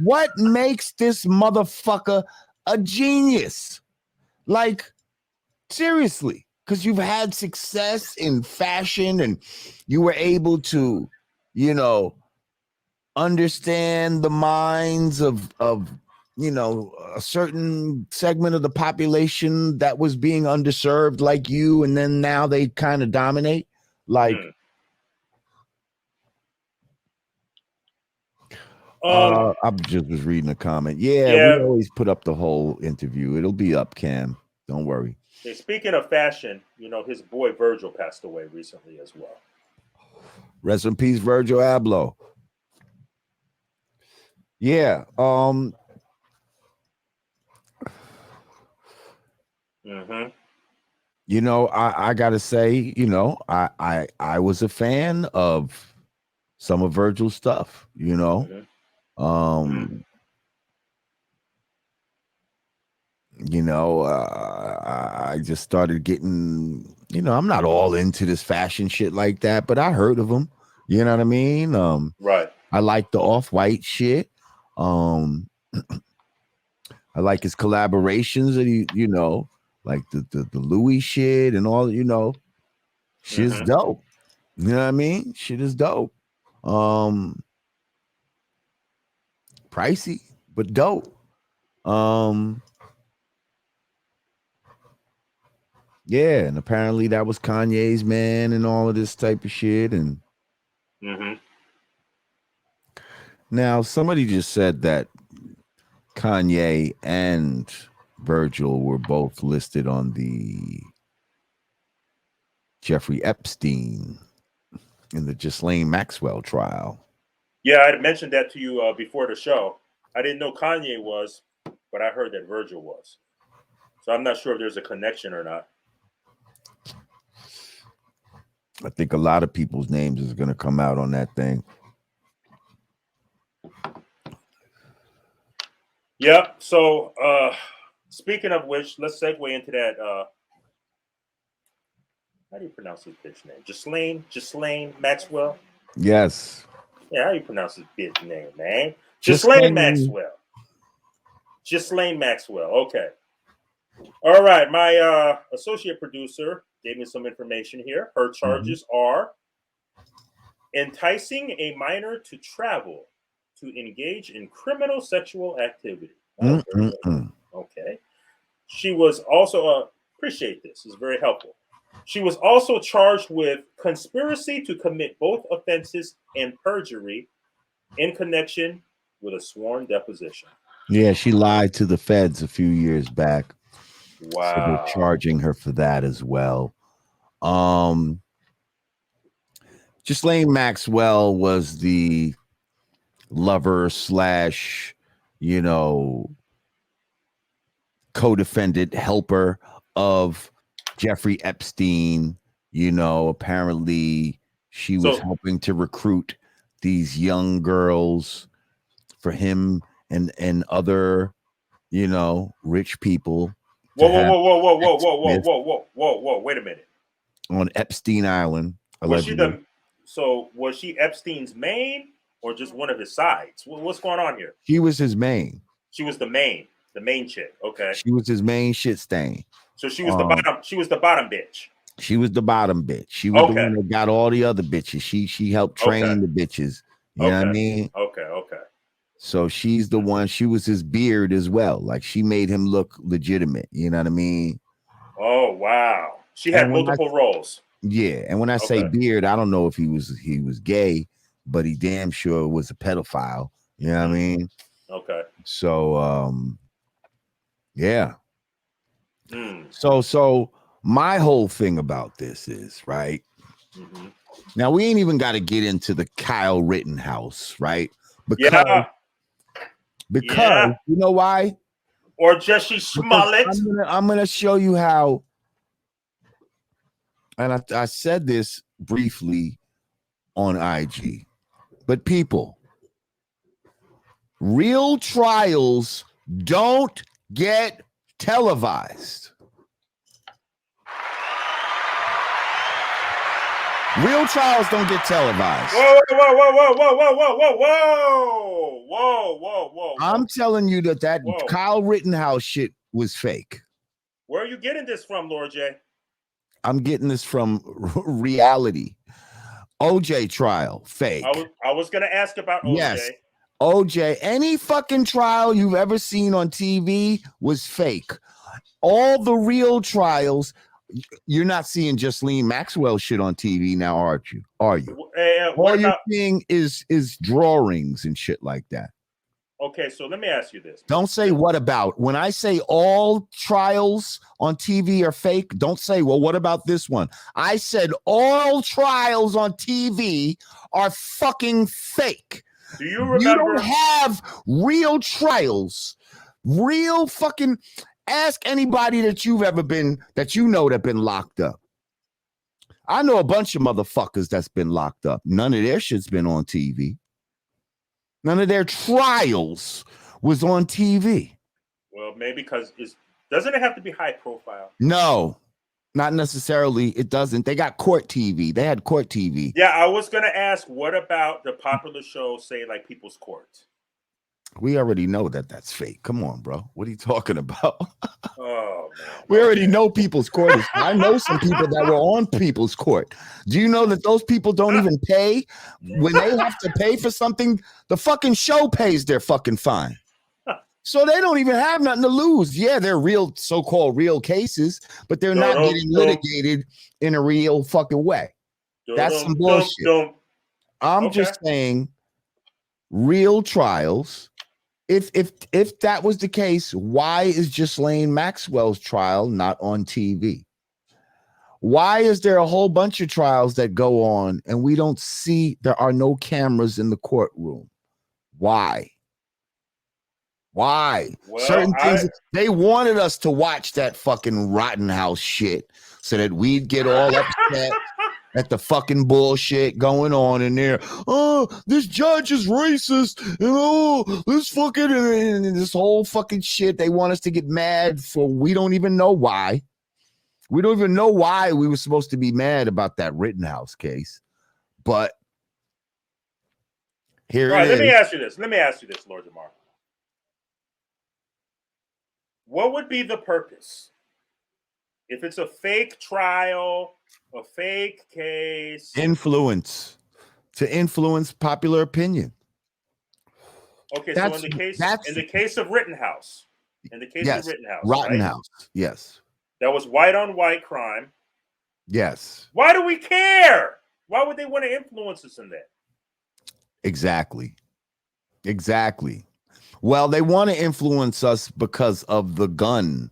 what makes this motherfucker a genius? Like, seriously. Because you've had success in fashion and you were able to, you know, understand the minds of you know, a certain segment of the population that was being underserved like you, and then now they kind of dominate. Like, I just was reading a comment. Yeah, we always put up the whole interview. It'll be up, Cam. Don't worry. Speaking of fashion, you know, his boy Virgil passed away recently as well. Rest in peace, Virgil Abloh. Yeah. You know, I gotta say, you know, I was a fan of some of Virgil's stuff, you know. You know, I just started getting, you know, I'm not all into this fashion shit like that, but I heard of him. You know what I mean? Right. I like the off-white shit. I like his collaborations that he, you know, like the Louis shit and all, you know, shit's dope. You know what I mean? Shit is dope. Pricey, but dope. Yeah, and apparently that was Kanye's man and all of this type of shit. And now somebody just said that Kanye and Virgil were both listed on the Jeffrey Epstein in the Ghislaine Maxwell trial. Yeah, I had mentioned that to you before the show. I didn't know Kanye was, but I heard that Virgil was. So I'm not sure if there's a connection or not. I think a lot of people's names is going to come out on that thing. Yeah. So speaking of which, let's segue into that. How do you pronounce his bitch name? Ghislaine Maxwell? Yes. Yeah, how you pronounce his bitch name, man? Ghislaine Maxwell. Ghislaine Maxwell. Okay. All right. My associate producer gave me some information here. Her charges are enticing a minor to travel to engage in criminal sexual activity. Oh, okay. She was also, appreciate this. It's very helpful. She was also charged with conspiracy to commit both offenses and perjury in connection with a sworn deposition. Yeah, she lied to the feds a few years back. Wow. So they're charging her for that as well. Ghislaine Maxwell was the lover slash, co-defendant helper of Jeffrey Epstein. Apparently she was helping to recruit these young girls for him and other, rich people. Whoa. Wait a minute. On Epstein Island. Was she Epstein's main or just one of his sides? What's going on here? She was his main. She was the main chick. Okay. She was his main shit stain. So she was the bottom. She was the bottom bitch. She was the bottom bitch. She was the one that got all the other bitches. She helped train the bitches. You know what I mean? Okay. So she's the one. She was his beard as well. Like she made him look legitimate. You know what I mean? Oh wow. She had multiple roles. Yeah, and when I say beard, I don't know if he was gay, but he damn sure was a pedophile. You know what I mean? Okay. So yeah. So my whole thing about this is, right? Now we ain't even got to get into the Kyle Rittenhouse, right? Because you know why? Or Jesse Smollett. I'm gonna show you how. And I said this briefly on IG, but people, real trials don't get televised. Real trials don't get televised. Whoa. I'm telling you that Kyle Rittenhouse shit was fake. Where are you getting this from, Lord J? I'm getting this from reality. OJ trial, fake. I was going to ask about OJ. Yes. OJ, any fucking trial you've ever seen on TV was fake. All the real trials, you're not seeing Ghislaine Maxwell shit on TV now, are you? All you're seeing is drawings and shit like that. Okay, so let me ask you this. Don't say what about. When I say all trials on TV are fake, don't say, well, what about this one? I said all trials on TV are fucking fake. Do you remember? You don't have real trials. Real fucking, ask anybody that you've ever been, that you know that been locked up. I know a bunch of motherfuckers that's been locked up. None of their shit's been on TV. None of their trials was on TV. Well, maybe because doesn't it have to be high profile? No, not necessarily. It doesn't. They got court TV. They had court TV. Yeah, I was going to ask, what about the popular shows, say, like People's Court? We already know that that's fake. Come on, bro. What are you talking about? Oh, man. We already know People's Court. I know some people that were on People's Court. Do you know that those people don't even pay? When they have to pay for something, the fucking show pays their fucking fine. So they don't even have nothing to lose. Yeah, they're real, so-called real cases, but they're not getting litigated in a real fucking way. That's some bullshit. I'm just saying, real trials. If that was the case, why is Ghislaine Maxwell's trial not on TV? Why is there a whole bunch of trials that go on and we don't see, there are no cameras in the courtroom? Why? Well, certain things, they wanted us to watch that fucking Rittenhouse shit so that we'd get all upset at the fucking bullshit going on in there. Oh, this judge is racist. This fucking, and this whole fucking shit. They want us to get mad for, we don't even know why. We don't even know why we were supposed to be mad about that Rittenhouse case. But Here All right, it let is. me ask you this, Lord Jamar. What would be the purpose if it's a fake trial, a fake case? To influence popular opinion. Okay, so in the case of Rittenhouse, Rittenhouse, yes, that was white on white crime. Yes. Why do we care? Why would they want to influence us in that? Exactly. Well, they want to influence us because of the gun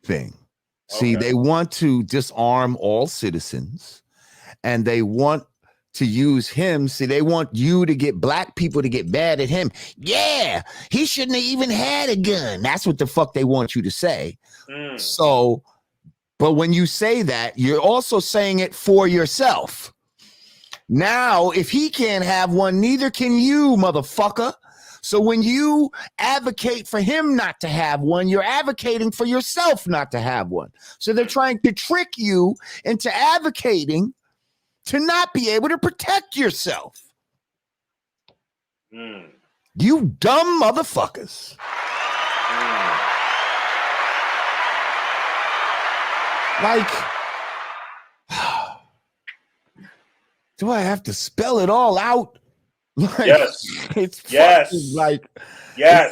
thing. See, they want to disarm all citizens, and they want to use him. See, they want you to get black people to get mad at him. Yeah, he shouldn't have even had a gun. That's what the fuck they want you to say. So, but when you say that, you're also saying it for yourself. Now, if he can't have one, neither can you, motherfucker. So when you advocate for him not to have one, you're advocating for yourself not to have one. So they're trying to trick you into advocating to not be able to protect yourself. You dumb motherfuckers. Like, do I have to spell it all out? Like, yes. It's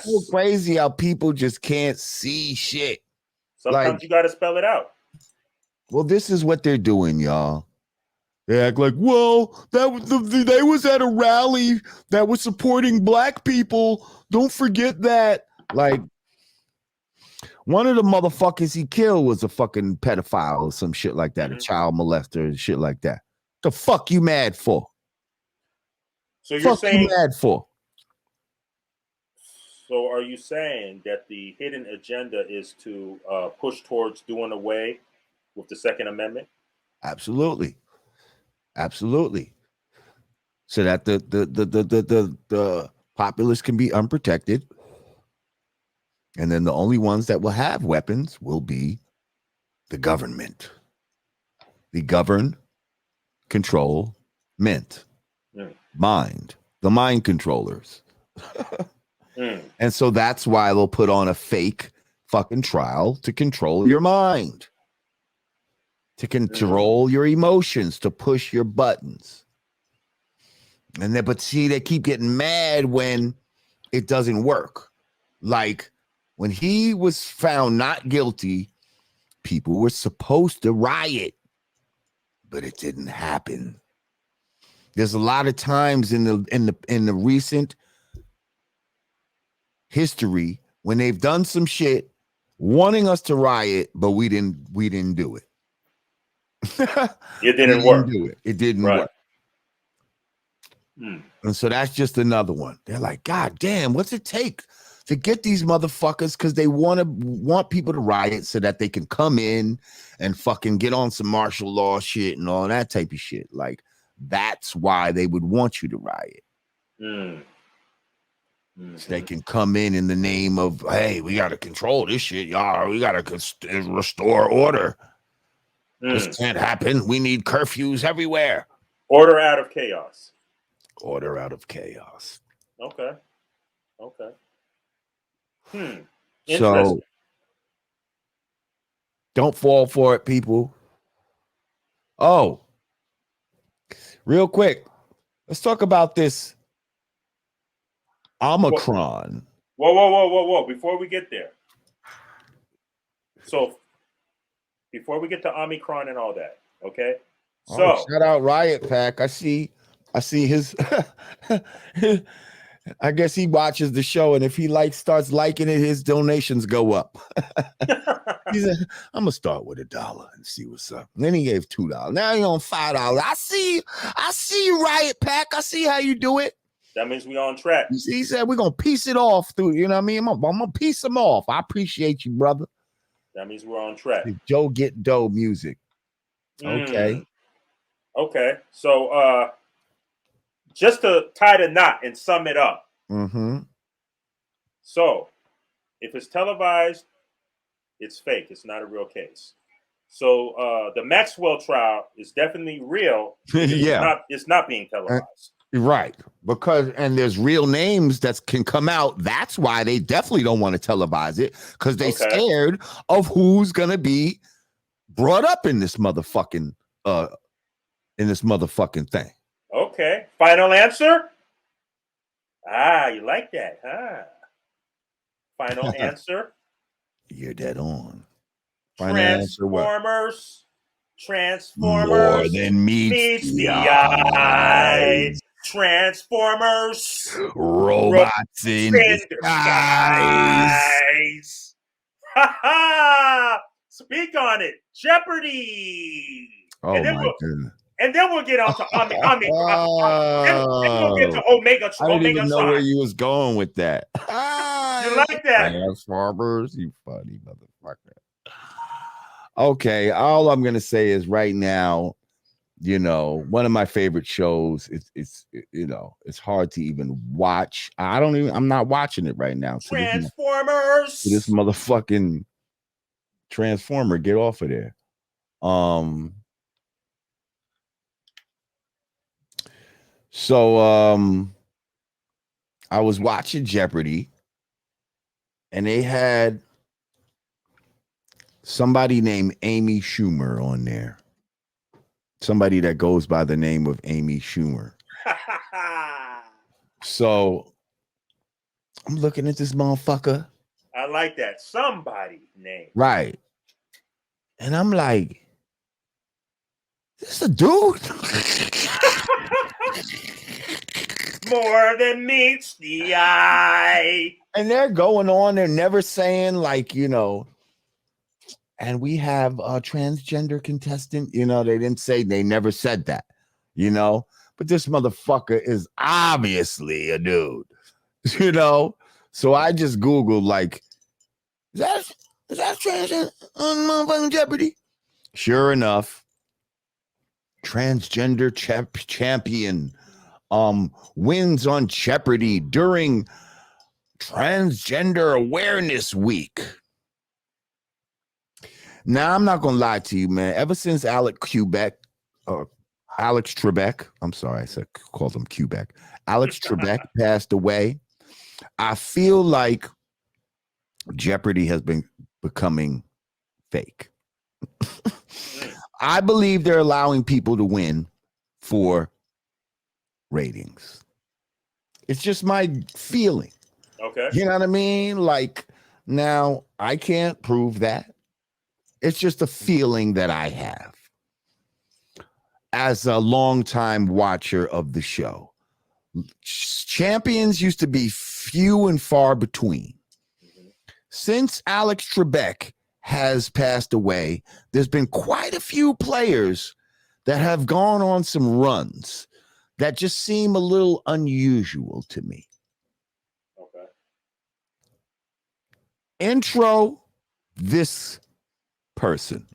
so crazy how people just can't see shit. Sometimes you got to spell it out. Well, this is what they're doing, y'all. They act like, well, they was at a rally that was supporting black people. Don't forget that. Like, one of the motherfuckers he killed was a fucking pedophile or some shit like that, a child molester and shit like that. The fuck you mad for? So you're saying, you mad for? So are you saying that the hidden agenda is to push towards doing away with the Second Amendment? Absolutely. So that the populace can be unprotected, and then the only ones that will have weapons will be the government, the govern, control, ment, mind, the mind controllers. And so that's why they'll put on a fake fucking trial to control your mind, to control your emotions, to push your buttons. And then, but see, they keep getting mad when it doesn't work. Like when he was found not guilty, people were supposed to riot, but it didn't happen. There's a lot of times in the recent history when they've done some shit wanting us to riot, but we didn't do it. It didn't work. It didn't work. And so that's just another one. They're like, God damn, what's it take to get these motherfuckers? Because they want people to riot so that they can come in and fucking get on some martial law shit and all that type of shit. Like, that's why they would want you to riot. So they can come in the name of, hey, we got to control this shit, y'all. We got to restore order. This can't happen. We need curfews everywhere. Order out of chaos. Order out of chaos. Okay. So don't fall for it, people. Oh, real quick, let's talk about this Omicron. Whoa. Before we get there. So before we get to Omicron and all that, okay? So shout out Riot Pack. I see his I guess he watches the show, and if he starts liking it, his donations go up. He said, I'm gonna start with $1 and see what's up. And then he gave $2. Now he's on $5. I see you, Riot Pack. I see how you do it. That means we on track. He said we're gonna piece it off through, you know what I mean? I'm gonna piece them off. I appreciate you, brother. That means we're on track. Joe Get Dough music. Okay. So just to tie the knot and sum it up. So if it's televised, it's fake. It's not a real case. So the Maxwell trial is definitely real. Yeah. It's not being televised. Right. And there's real names that can come out. That's why they definitely don't want to televise it, because they scared of who's gonna be brought up in this motherfucking thing. Okay. Final answer? You like that, huh? Final answer? You're dead on. Transformers. More than meets the eye. Transformers. Robots in disguise. Ha ha! Speak on it. Jeopardy. Oh my goodness. And then we'll get on to then we'll get to Omega. I didn't even know where you was going with that. You like that? Transformers, you funny motherfucker. Okay, all I'm gonna say is right now, one of my favorite shows. It's hard to even watch. I'm not watching it right now. Transformers. This motherfucking Transformer, get off of there. So I was watching Jeopardy, and they had somebody named Amy Schumer on there. Somebody that goes by the name of Amy Schumer. So I'm looking at this motherfucker. I like that. Somebody name. Right. And I'm like, this a dude? More than meets the eye. And they're going on. They're never saying and we have a transgender contestant. They didn't say, they never said that, but this motherfucker is obviously a dude, So I just Googled, is that transgender on motherfucking Jeopardy? Sure enough, transgender champion wins on Jeopardy during Transgender Awareness Week. Now, I'm not gonna lie to you, man. Ever since Alex Trebek, I'm sorry, I called him Quebec. Alex Trebek passed away. I feel like Jeopardy has been becoming fake. I believe they're allowing people to win for ratings. It's just my feeling. Okay. You know what I mean? Now, I can't prove that. It's just a feeling that I have as a longtime watcher of the show. Champions used to be few and far between. Since Alex Trebek has passed away, there's been quite a few players that have gone on some runs that just seem a little unusual to me. Okay. Intro this person.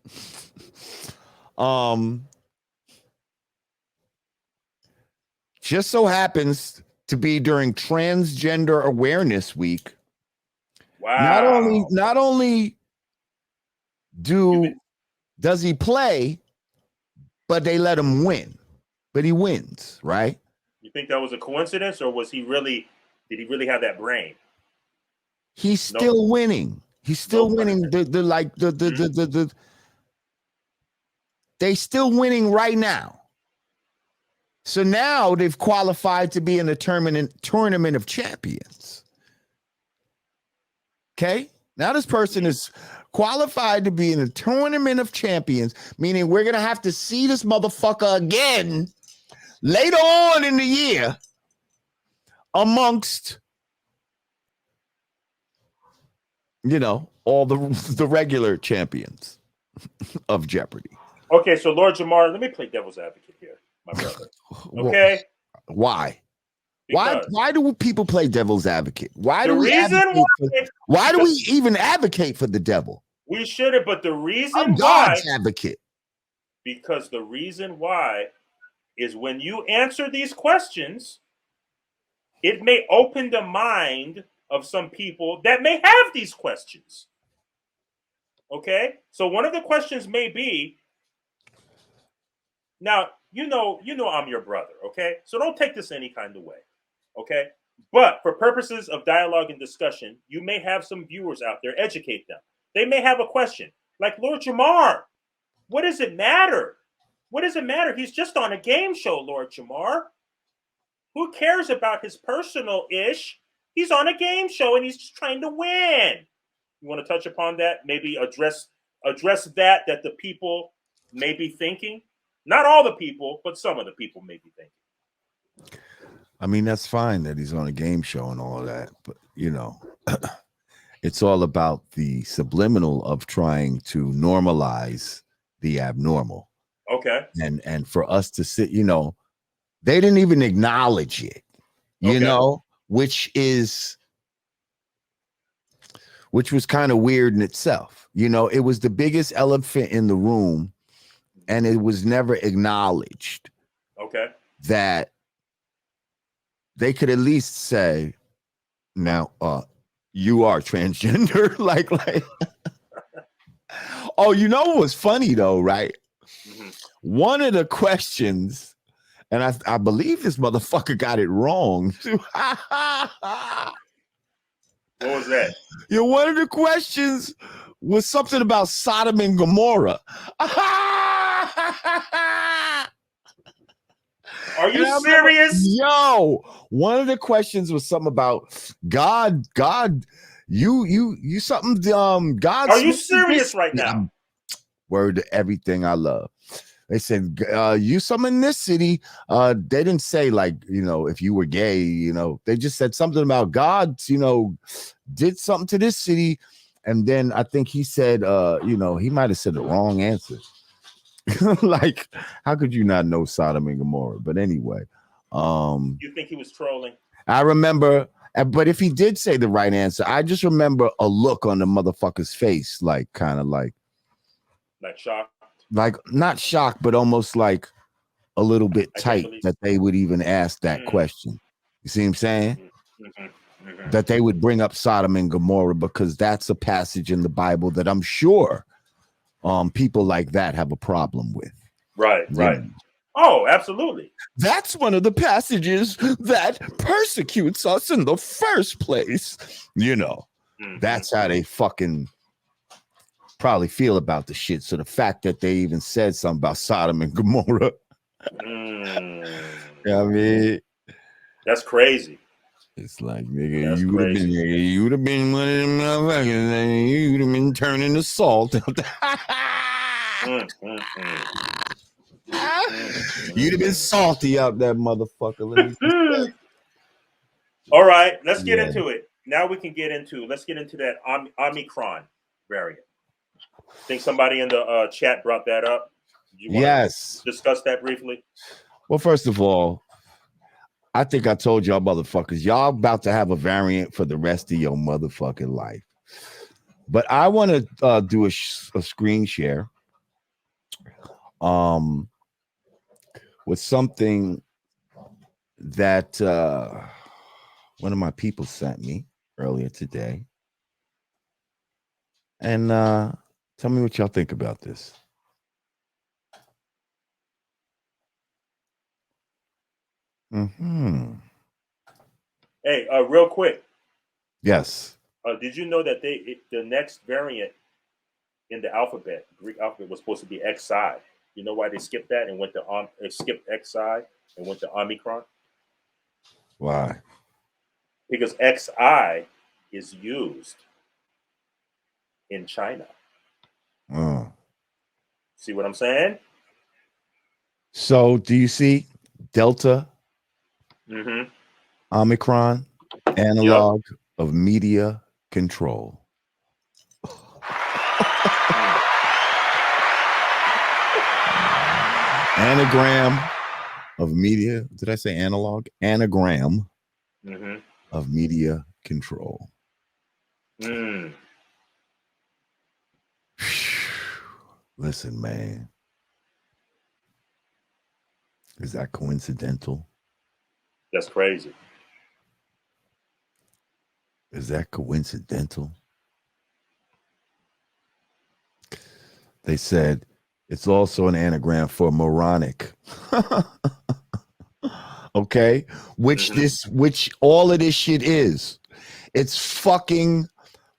Just so happens to be during Transgender Awareness Week. Wow. Not only does he play, but they let him win. But he wins, right? You think that was a coincidence, or did he really have that brain? He's still winning. He's still winning. They still winning right now. So now they've qualified to be in the tournament of champions. Okay? Now this person is qualified to be in the tournament of champions, meaning we're going to have to see this motherfucker again later on in the year amongst, all the regular champions of Jeopardy. Okay, so Lord Jamar, let me play devil's advocate here, my brother. Okay? Why? Because Why do people play devil's advocate? Why do we even advocate for the devil? We shouldn't, but the reason I'm God's advocate. Because the reason why is when you answer these questions, it may open the mind of some people that may have these questions. Okay? So one of the questions may be, now, you know I'm your brother, okay? So don't take this any kind of way, okay? But for purposes of dialogue and discussion, you may have some viewers out there, educate them. They may have a question, like Lord Jamar. What does it matter? What does it matter? He's just on a game show, Lord Jamar. Who cares about his personal ish? He's on a game show and he's just trying to win. You want to touch upon that? Maybe address that the people may be thinking. Not all the people, but some of the people may be thinking. I mean, that's fine that he's on a game show and all of that, but you know, it's all about the subliminal of trying to normalize the abnormal. Okay. And for us to sit, you know, they didn't even acknowledge it, you know, which was kind of weird in itself. You know, it was the biggest elephant in the room, and it was never acknowledged. Okay. That they could at least say, now, you are transgender. like, oh, you know what was funny though, right? Mm-hmm. One of the questions, and I believe this motherfucker got it wrong. What was that? You know, one of the questions was something about Sodom and Gomorrah. Are you serious? Yo, one of the questions was something about God, you something, God. Are you serious right now? Word to everything I love. They said, you some in this city. They didn't say, like, you know, if you were gay, you know, they just said something about God, you know, did something to this city. And then I think he said, you know, he might have said the wrong answer. Like, how could you not know Sodom and Gomorrah? But anyway, you think he was trolling? I remember, but if he did say the right answer, I just remember a look on the motherfucker's face, like kind of like shocked. Like not shocked, but almost like a little bit tight that they would even ask that question. You see what I'm saying? Mm-hmm. Mm-hmm. That they would bring up Sodom and Gomorrah because that's a passage in the Bible that I'm sure people like that have a problem with. Right, right. Know? Oh, absolutely. That's one of the passages that persecutes us in the first place. You know, that's how they fucking probably feel about the shit. So the fact that they even said something about Sodom and Gomorrah, you know what I mean, that's crazy. It's like, nigga, you would have been one of them motherfuckers, and you would have been turning the salt out there. You'd have been salty out that motherfucker. All right, let's get into it. Now let's get into that Omicron variant. Think somebody in the chat brought that up. You want to discuss that briefly? Well, first of all, I think I told y'all motherfuckers, y'all about to have a variant for the rest of your motherfucking life. But I want to do a screen share with something that one of my people sent me earlier today. And tell me what y'all think about this. Mm-hmm. Hey, real quick. Yes. Did you know that the next variant in the alphabet, Greek alphabet, was supposed to be XI? You know why they skipped that and went to skipped XI and went to Omicron? Why? Because XI is used in China. See what I'm saying? So do you see Delta, Omicron, analog of media control? Anagram of media. Did I say analog? Anagram of media control. Listen, man. Is that coincidental? That's crazy. Is that coincidental? They said It's also an anagram for moronic. Okay, which all of this shit is. It's fucking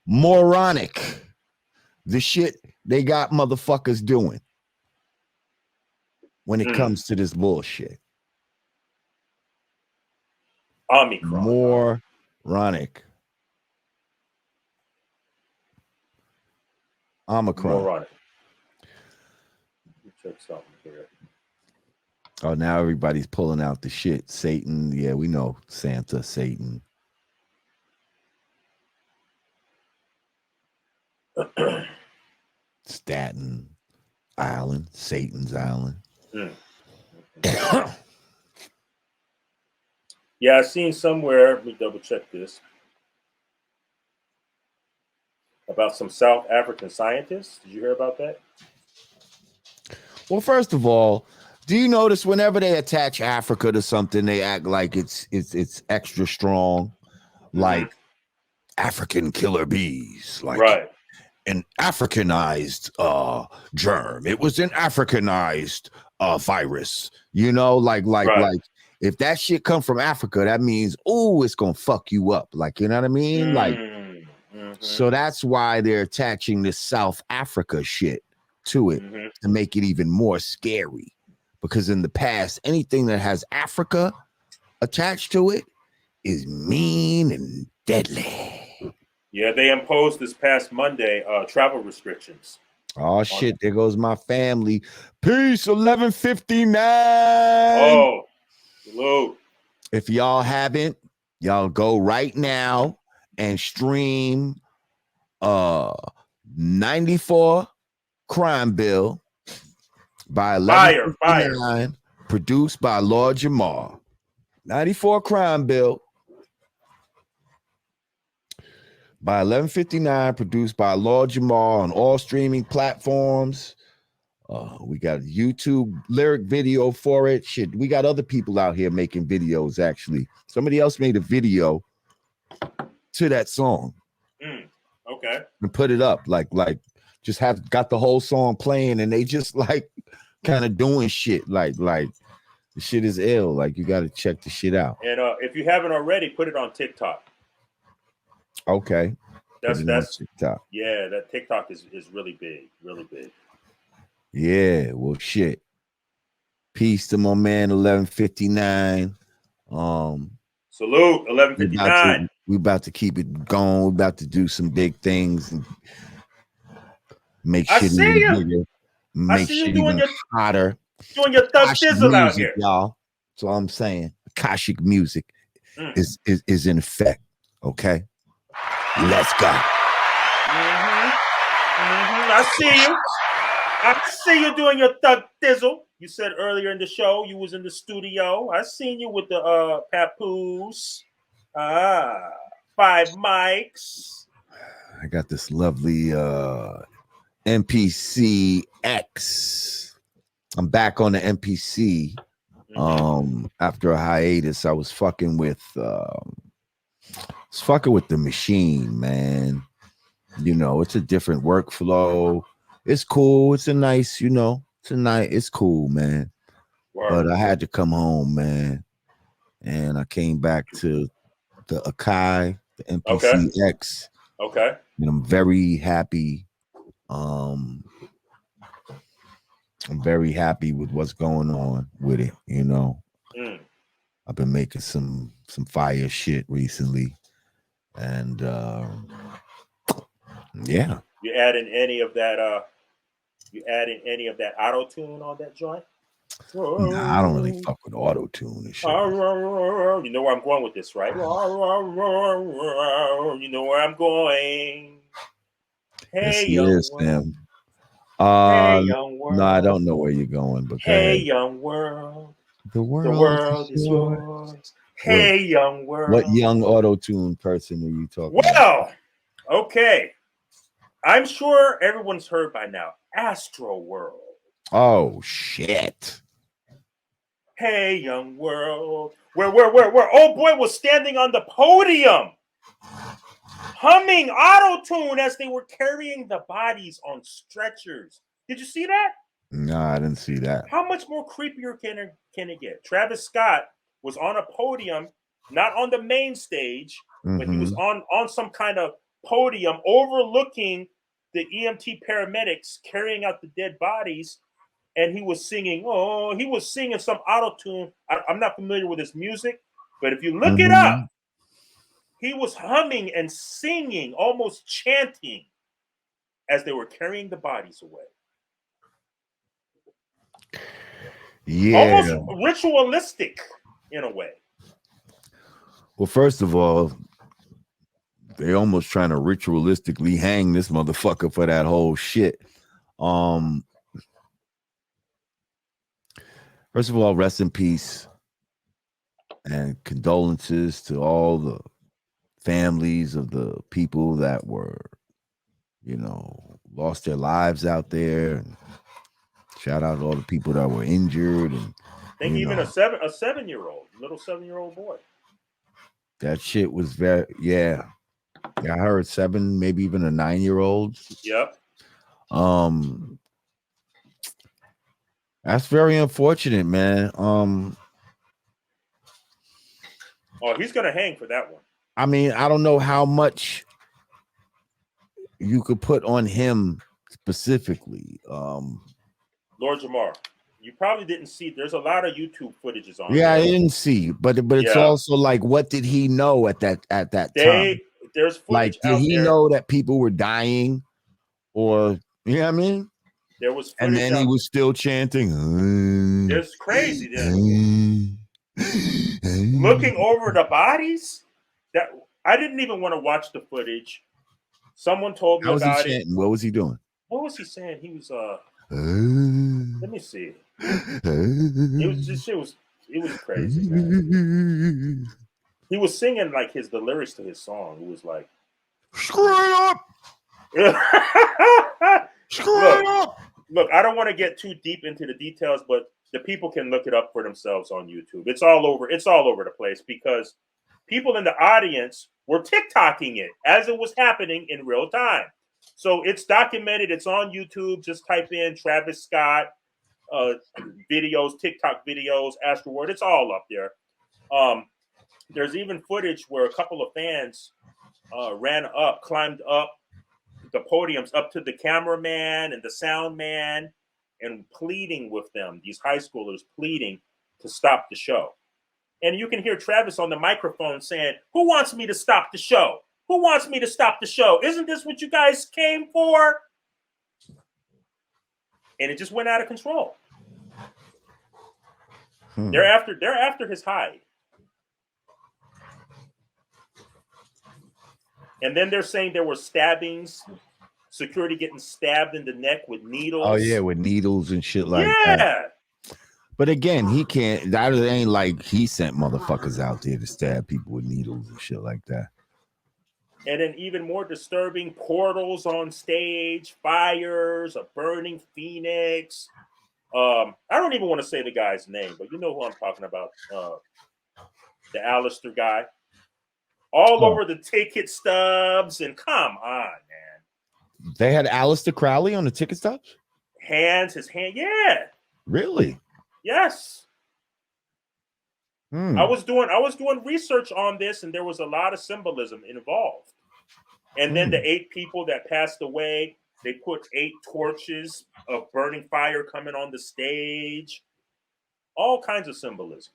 moronic. The shit they got motherfuckers doing when it comes to this bullshit. Omicron. Moronic. Omicron. Moronic. Check something here. Oh, now everybody's pulling out the shit. Satan. Yeah, we know Santa, Satan. Staten Island, Satan's Island. Yeah, I seen somewhere, let me double check this, about some South African scientists. Did you hear about that? Well, first of all, do you notice whenever they attach Africa to something, they act like it's extra strong, like African killer bees, like an Africanized germ. It was an Africanized virus, you know, like if that shit come from Africa, that means it's gonna fuck you up, like, you know what I mean, like. So that's why they're attaching this South Africa shit to it to make it even more scary. Because in the past, anything that has Africa attached to it is mean and deadly. Yeah, they imposed this past Monday travel restrictions. Oh shit! There goes my family. Peace. 11:59. Oh, salute. If y'all haven't, y'all go right now and stream 94 Crime Bill by 11:59, produced by Lord Jamar. 94 Crime Bill by 11:59, produced by Lord Jamar on all streaming platforms. We got a YouTube lyric video for it. Shit, we got other people out here making videos. Actually, somebody else made a video to that song. Okay. And put it up, like just got the whole song playing, and they just like kind of doing shit, like the shit is ill. Like, you got to check the shit out. And if you haven't already, put it on TikTok. Okay. That's TikTok. Yeah, that TikTok is really big, really big. Yeah, well, shit. Peace to my man, 11:59. Salute, 11:59. We about to keep it going. We about to do some big things and make shit even bigger. Make shit even hotter. Doing your thug dizzle out here, y'all. That's all I'm saying. Akashic music is in effect. Okay, let's go. I see you. I see you doing your thug dizzle. You said earlier in the show you was in the studio. I seen you with the papoose. 5 mics. I got this lovely MPC X. I'm back on the MPC. After a hiatus, I was fucking with the machine, man. You know, it's a different workflow. It's cool. It's a nice, it's cool, man. Word. But I had to come home, man. And I came back to the Akai, the MPC X. Okay. And I'm very happy. I'm very happy with what's going on with it, you know. I've been making some fire shit recently. And yeah. You adding any of that auto tune on that joint? Nah, I don't really fuck with auto tune and shit. You know where I'm going with this, right? You know where I'm going. Hey, yes, young world. Hey, young world. No, I don't know where you're going. But hey, young world. The world is yours. Hey, young world. What young auto tune person are you talking about? Well, okay. I'm sure everyone's heard by now. Astroworld. Oh shit. Hey, young world. Where old boy was standing on the podium, humming auto-tune as they were carrying the bodies on stretchers. Did you see that? No, I didn't see that. How much more creepier can it get? Travis Scott was on a podium, not on the main stage, but he was on some kind of podium overlooking the EMT paramedics carrying out the dead bodies, and he was singing. Oh, he was singing some auto tune. I'm not familiar with his music, but if you look it up, he was humming and singing, almost chanting, as they were carrying the bodies away. Yeah, almost ritualistic in a way. Well, first of all, they almost trying to ritualistically hang this motherfucker for that whole shit. First of all, rest in peace and condolences to all the families of the people that were, lost their lives out there. And shout out to all the people that were injured. And I think even a 7-year-old, little 7-year-old boy. That shit was very, yeah. I heard 7, maybe even a 9-year-old. Yep. That's very unfortunate, man. Oh, he's gonna hang for that one. I mean, I don't know how much you could put on him specifically. Lord Jamar, you probably didn't see. There's a lot of YouTube footages on. Yeah, I didn't see, but it's also like, what did he know at that time? There's footage like, did he know that people were dying, or you know what I mean? There was, and then he was still chanting. It's crazy. Looking over the bodies, that I didn't even want to watch the footage. Someone told me about it. What was he doing? What was he saying? He was let me see. It was crazy, man. He was singing like the lyrics to his song. It was like, screw it up. Screw it up. Look, I don't want to get too deep into the details, but the people can look it up for themselves on YouTube. It's all over the place because people in the audience were TikToking it as it was happening in real time. So it's documented. It's on YouTube. Just type in Travis Scott videos, TikTok videos, Astroworld. It's all up there. There's even footage where a couple of fans climbed up the podiums, up to the cameraman and the sound man, and pleading with them. These high schoolers pleading to stop the show. And you can hear Travis on the microphone saying, "Who wants me to stop the show? Who wants me to stop the show? Isn't this what you guys came for?" And it just went out of control. They're after his hide. And then they're saying there were stabbings, security getting stabbed in the neck with needles. Oh, yeah, with needles and shit like that. Yeah. But again, he can't, that ain't like he sent motherfuckers out there to stab people with needles and shit like that. And then even more disturbing, portals on stage, fires, a burning phoenix. I don't even want to say the guy's name, but you know who I'm talking about. The Alistair guy. All over the ticket stubs, and come on, man. They had Alistair Crowley on the ticket stubs? His hand, yeah. Really? Yes. I was doing research on this, and there was a lot of symbolism involved. And then the 8 people that passed away, they put 8 torches of burning fire coming on the stage. All kinds of symbolism.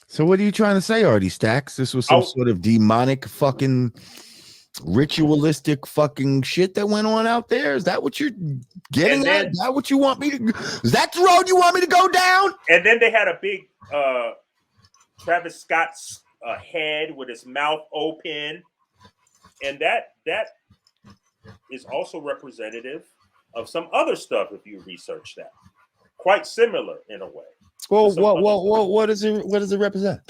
So what are you trying to say, Artie Stacks? This was some sort of demonic fucking ritualistic fucking shit that went on out there? Is that what you're getting at? Is that what you want me to? Is that the road you want me to go down? And then they had a big Travis Scott's head with his mouth open, and that is also representative of some other stuff. If you research that, quite similar in a way. Well, what does it represent?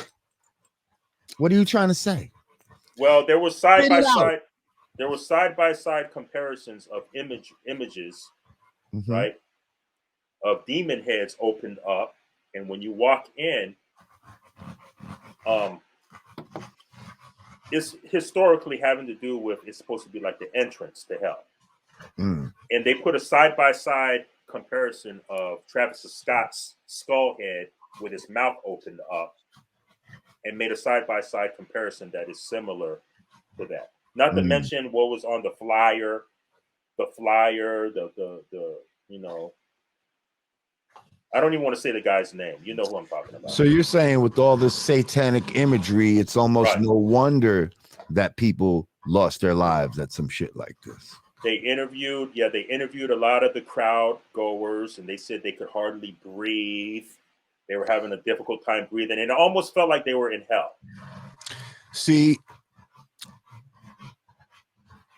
What are you trying to say? Well, there was side by side comparisons of images, right? Of demon heads opened up, and when you walk in, it's historically having to do with, it's supposed to be like the entrance to hell. And they put a side by side comparison of Travis Scott's skull head with his mouth opened up, and made a side-by-side comparison that is similar to that. Not to mention what was on the flyer, the you know, I don't even want to say the guy's name. You know who I'm talking about. So you're saying with all this satanic imagery, it's almost no wonder that people lost their lives at some shit like this. They interviewed a lot of the crowd goers, and they said they could hardly breathe. They were having a difficult time breathing, and it almost felt like they were in hell. See,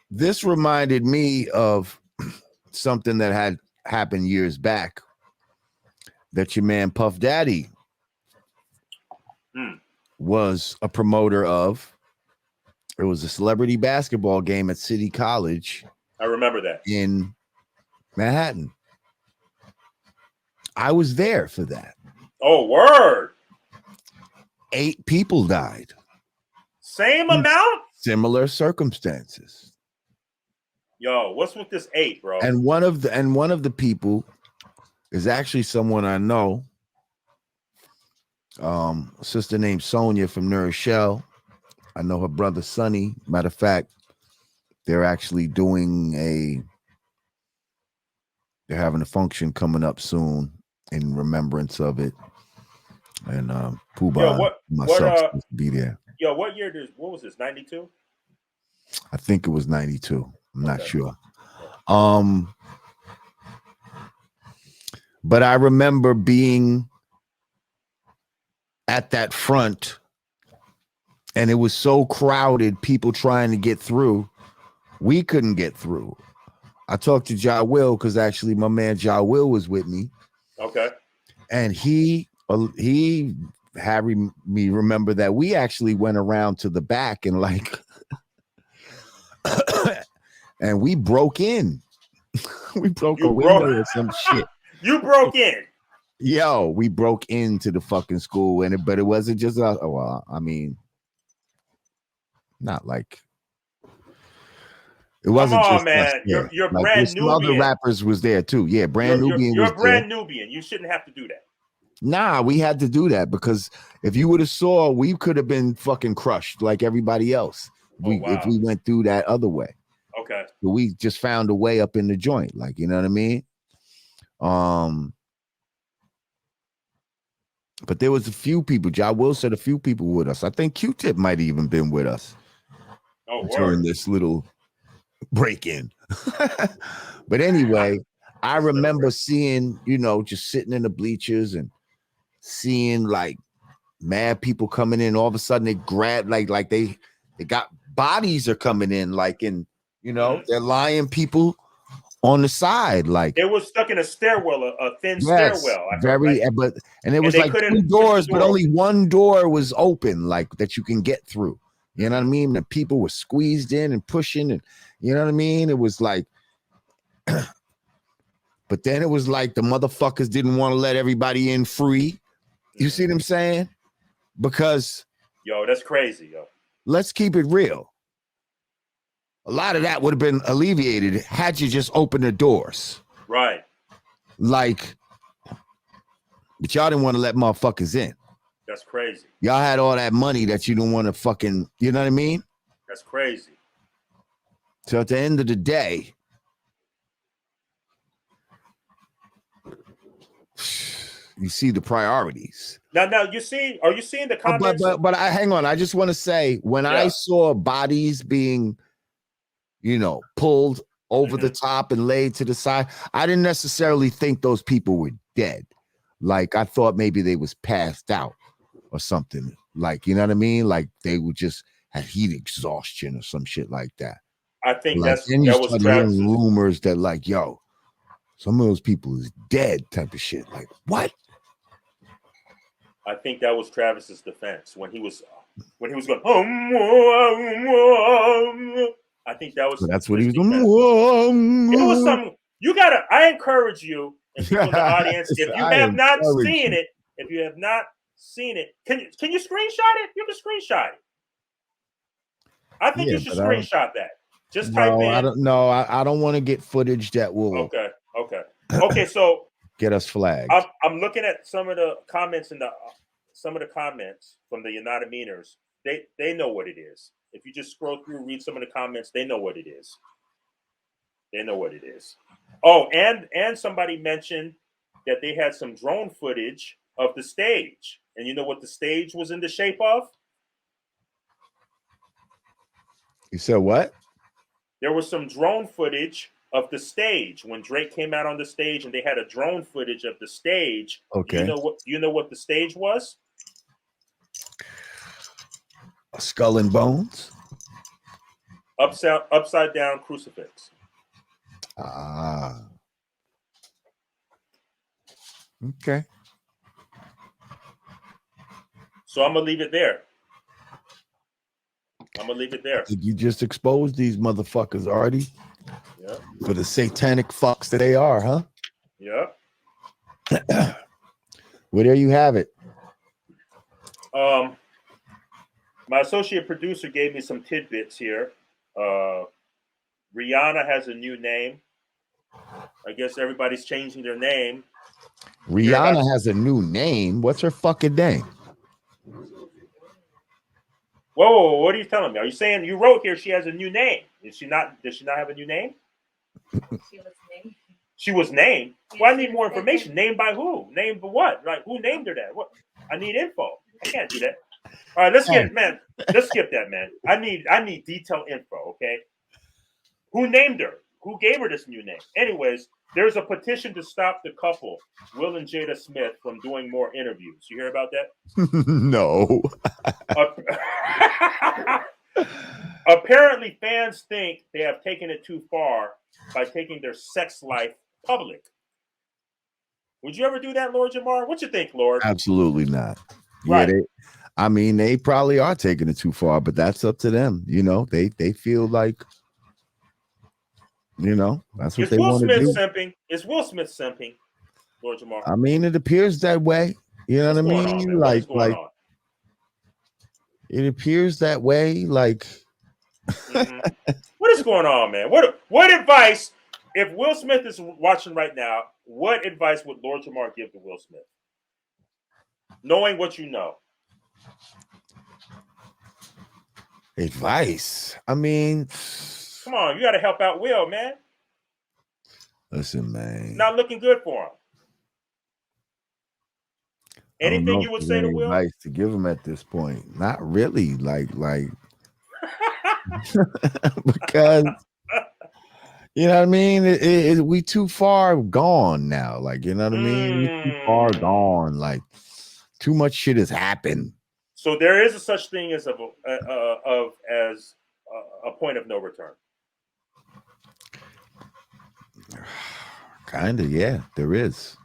this reminded me of something that had happened years back that your man Puff Daddy was a promoter of. It was a celebrity basketball game at City College. I remember that. In Manhattan. I was there for that. Oh, word. 8 people died. Same amount? Similar circumstances. Yo, what's with this 8, bro? And one of the people is actually someone I know. A sister named Sonia from New Rochelle. I know her brother Sonny. Matter of fact, they're actually they're having a function coming up soon in remembrance of it. And Pooh myself supposed to be there. Yo, what was this? 92? I think it was 92. I'm not sure. But I remember being at that front, and it was so crowded, people trying to get through. We couldn't get through. I talked to Ja Will because actually my man Ja Will was with me. Okay. And he had me remember that we actually went around to the back and like, and we broke in. We broke a window or some shit. You broke in. Yo, we broke into the fucking school, but it wasn't just us. Well, I mean, not like it wasn't. Come on, just man. us, yeah. You're like, brand Nubian. Some other rappers was there too. Yeah, brand Nubian. You're brand Nubian. You shouldn't have to do that. Nah, we had to do that because if you would have saw, we could have been fucking crushed like everybody else. If we went through that other way. Okay. But we just found a way up in the joint, like, you know what I mean? But there was a few people. Ja Will said a few people with us. I think Q-Tip might have even been with us during this little break-in. But anyway, I remember seeing, just sitting in the bleachers and seeing like mad people coming in. All of a sudden they grab like they got bodies are coming in, like in, they're lying people on the side, like it was stuck in a stairwell, a thin stairwell. And it was like 2 doors, but only one door was open, like that you can get through. You know what I mean? The people were squeezed in and pushing, and you know what I mean? It was like, but then it was like the motherfuckers didn't want to let everybody in free. You see what I'm saying? Because that's crazy, yo. Let's keep it real. A lot of that would have been alleviated had you just opened the doors. Right. Like, but y'all didn't want to let motherfuckers in. That's crazy. Y'all had all that money that you didn't want to fucking, you know what I mean? That's crazy. So at the end of the day, you see the priorities. Now, are you seeing the comments? But hang on. I just want to say, when I saw bodies being, pulled over the top and laid to the side, I didn't necessarily think those people were dead. Like, I thought maybe they was passed out or something. Like, you know what I mean? Like they would just had heat exhaustion or some shit like that. I think like, that was Travis. Rumors that like, yo, some of those people is dead type of shit. Like, what? I think that was Travis's defense when he was going. I think that was. So that's what he was doing. It was some. I encourage you, and people in the audience, if you have not seen it, can you screenshot it? You can screenshot it. I think you should screenshot that. Just type in. I don't know. I don't want to get footage that will. Okay. Okay, so get us flagged. I'm looking at some of the comments from the United Meaners. They know what it is. If you just scroll through, read some of the comments, they know what it is. They know what it is. Oh, and somebody mentioned that they had some drone footage of the stage. And you know what the stage was in the shape of? You said what? There was some drone footage of the stage when Drake came out on the stage, and they had a drone footage of the stage. Okay. You know what the stage was? A skull and bones? Upside down crucifix. Ah. Okay. So I'm gonna leave it there. You just exposed these motherfuckers, Artie. Yeah. For the satanic fucks that they are, huh? Yeah. Well, there you have it. My associate producer gave me some tidbits here. Rihanna has a new name. I guess everybody's changing their name. Rihanna has a new name. What's her fucking name? Whoa, what are you telling me? Are you saying you wrote here she has a new name? Does she not have a new name? She was named. Well, I need more information. Named by who? Named for what? Like, who named her that? What? I need info. I can't do that. All right, let's skip that, man. I need detailed info, okay? Who named her? Who gave her this new name? Anyways, there's a petition to stop the couple, Will and Jada Smith, from doing more interviews. You hear about that? No. Apparently, fans think they have taken it too far by taking their sex life public. Would you ever do that, Lord Jamar? What you think, Lord? Absolutely not. Right. Yeah, they probably are taking it too far, but that's up to them. You know, they feel like, you know, that's what they want to do. Is Will Smith simping, Lord Jamar? I mean, it appears that way. You know what I mean? Like, it appears that way. Like, What is going on, man? What advice, if Will Smith is watching right now, what advice would Lord Jamar give to Will Smith? Knowing what you know. Advice. I mean, come on, you got to help out Will, man. Listen, man. It's not looking good for him. Anything you would say to Will? Advice to give him at this point? Not really. Like because you know what I mean? We too far gone now. Like, you know what I mean? We too far gone. Like, too much shit has happened. So there is a such thing as a point of no return. Kind of, yeah. There is.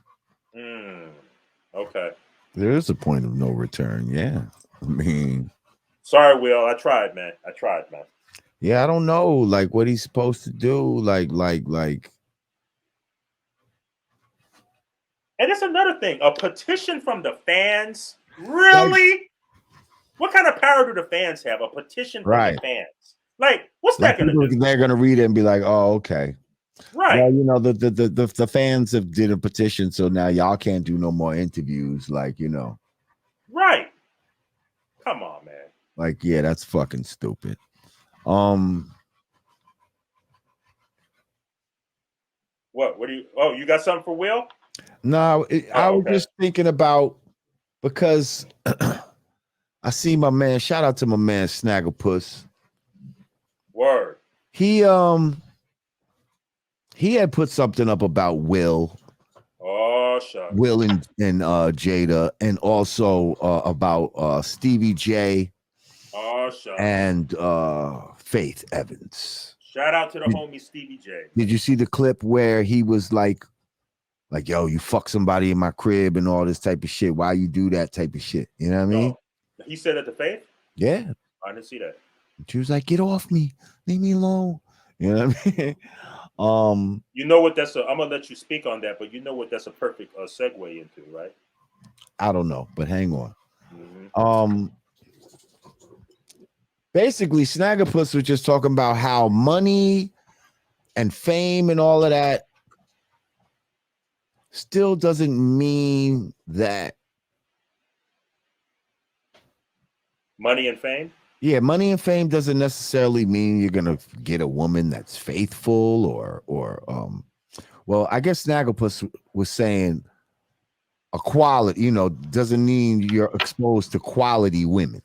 Okay. There is a point of no return. Yeah. I mean, sorry, Will. I tried, man. Yeah, I don't know, like, what he's supposed to do, like. And that's another thing. A petition from the fans, really? Like, what kind of power do the fans have? A petition from the fans, like, what's that going to do? They're going to read it and be like, "Oh, okay." Right. Well, you know, the fans have did a petition, so now y'all can't do no more interviews, like, you know. Right. Come on, man. Like, yeah, that's fucking stupid. What do you? Oh, you got something for Will? No, I was just thinking about, because I see my man. Shout out to my man Snagglepuss. Word. He had put something up about Will. Oh, shucks. Will and Jada, and also about Stevie J. Oh, shucks. And Faith Evans. Shout out to the homie Stevie J. Did you see the clip where he was like, yo, you fuck somebody in my crib and all this type of shit? Why you do that type of shit? You know what I mean? He said it to Faith? Yeah. I didn't see that. She was like, get off me. Leave me alone. You know what I mean? You know what I'm gonna let you speak on that, but you know what that's a perfect segue into, right? I don't know, but hang on. Basically, Snaggerpuss was just talking about how money and fame and all of that still doesn't mean that money and fame. Yeah, money and fame doesn't necessarily mean you're gonna get a woman that's faithful or well, I guess Snagglepuss was saying a quality, doesn't mean you're exposed to quality women.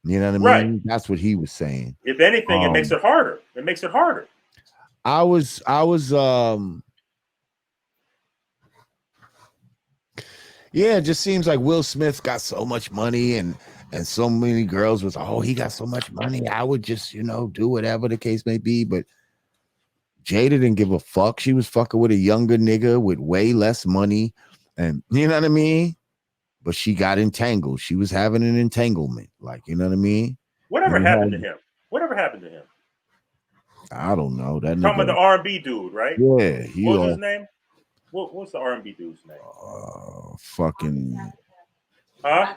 You know what I mean? Right. That's what he was saying. If anything, it makes it harder. It makes it harder. I was yeah, it just seems like Will Smith got so much money and so many girls was, he got so much money. I would just, do whatever the case may be. But Jada didn't give a fuck. She was fucking with a younger nigga with way less money. And you know what I mean? But she got entangled. She was having an entanglement. Like, you know what I mean? Whatever happened to him? Whatever happened to him? I don't know. That talking about the R&B dude, right? Yeah. What was his name? What's the R&B dude's name? Fucking. Huh?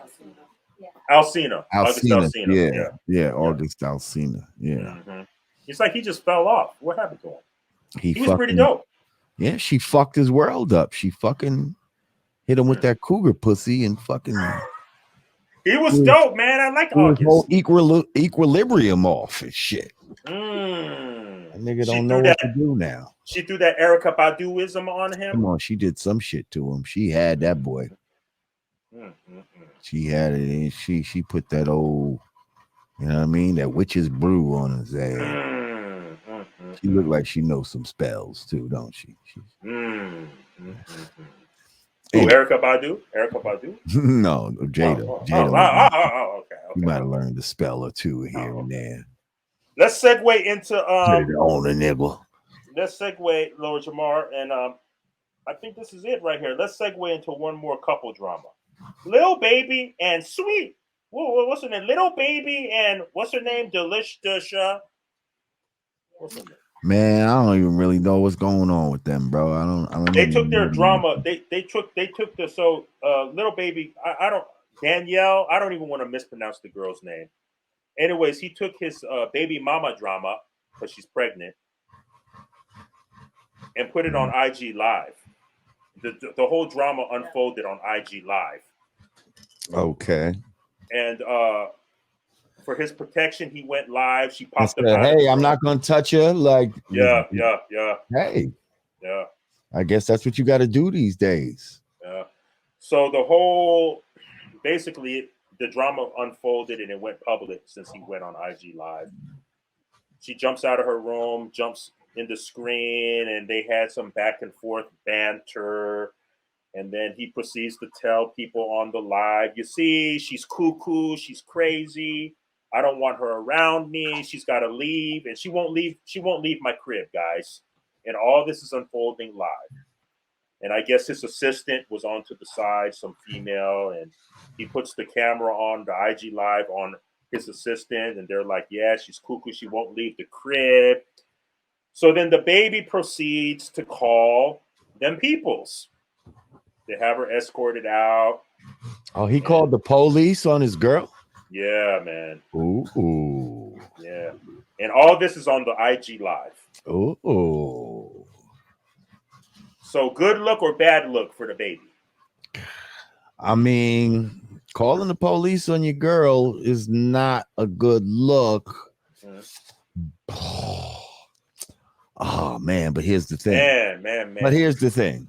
Alsina. August Alsina. Yeah. August Alsina. Yeah. Mm-hmm. It's like he just fell off. What happened to him? He was fucking, pretty dope. Yeah, she fucked his world up. She fucking hit him with that cougar pussy and fucking. He was dope, man. I like August. His whole equilibrium off and shit. That nigga don't know what to do now. She threw that Erykah Baduism on him. Come on, she did some shit to him. She had that boy. She had it, and she put that old, you know what I mean, that witch's brew on his ass. She looked like she knows some spells too, don't she? Erykah Badu? Erykah Badu? No, Jada. Jada. Okay. You might have learned a spell or two here and there. Let's segue into Jada on a nibble. Let's segue, Lord Jamar, and I think this is it right here. Let's segue into one more couple drama. Lil Baby and Sweet. What's her name? Little Baby and what's her name? Delisha. What's her name? Man, I don't even really know what's going on with them, bro. I don't. They took their drama. They took the Little Baby. I don't Danielle. I don't even want to mispronounce the girl's name. Anyways, he took his baby mama drama because she's pregnant and put it on IG Live. The whole drama unfolded on IG Live. Okay. And for his protection, he went live. She popped up. Hey, I'm not gonna touch her. Like, yeah. Hey, yeah. I guess that's what you got to do these days. Yeah. So basically, the drama unfolded and it went public since he went on IG Live. She jumps out of her room, jumps in the screen, and they had some back and forth banter. And then he proceeds to tell people on the live, you see, she's cuckoo, she's crazy. I don't want her around me. She's got to leave, and she won't leave. She won't leave my crib, guys. And all this is unfolding live. And I guess his assistant was on to the side, some female, and he puts the camera on the IG Live on his assistant, and they're like, yeah, she's cuckoo. She won't leave the crib. So then the baby proceeds to call them peoples. They have her escorted out. Oh, he called the police on his girl? Yeah, man. Ooh. Yeah. And all this is on the IG Live. Ooh. So good look or bad look for the baby? I mean, calling the police on your girl is not a good look. Oh, man, but here's the thing. Man. But here's the thing.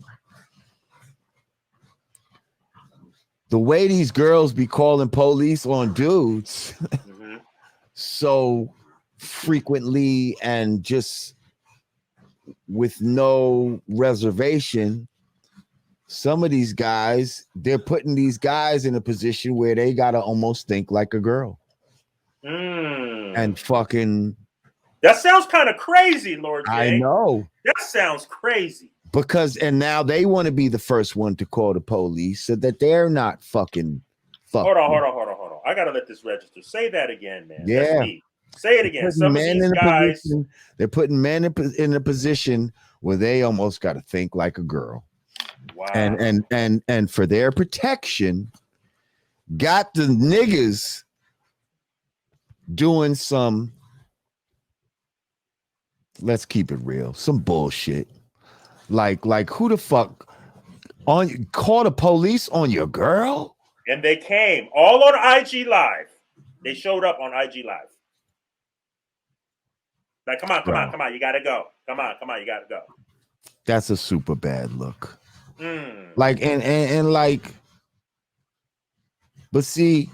The way these girls be calling police on dudes so frequently and just with no reservation, some of these guys, they're putting these guys in a position where they gotta almost think like a girl. And fucking. That sounds kind of crazy, Lord J. I know. That sounds crazy. And now they want to be the first one to call the police so that they're not fucking. Hold on. I gotta let this register. Say that again, man. Yeah. That's me. Say it again. Some of these guys. They're putting men in a position where they almost got to think like a girl. Wow. And for their protection, got the niggas doing some. Let's keep it real. Some bullshit. Like who the fuck Call the police on your girl? And they came all on IG Live. They showed up on IG Live. Like, come on. You gotta go. Come on, you gotta go. That's a super bad look. Mm. Like, and like, but see,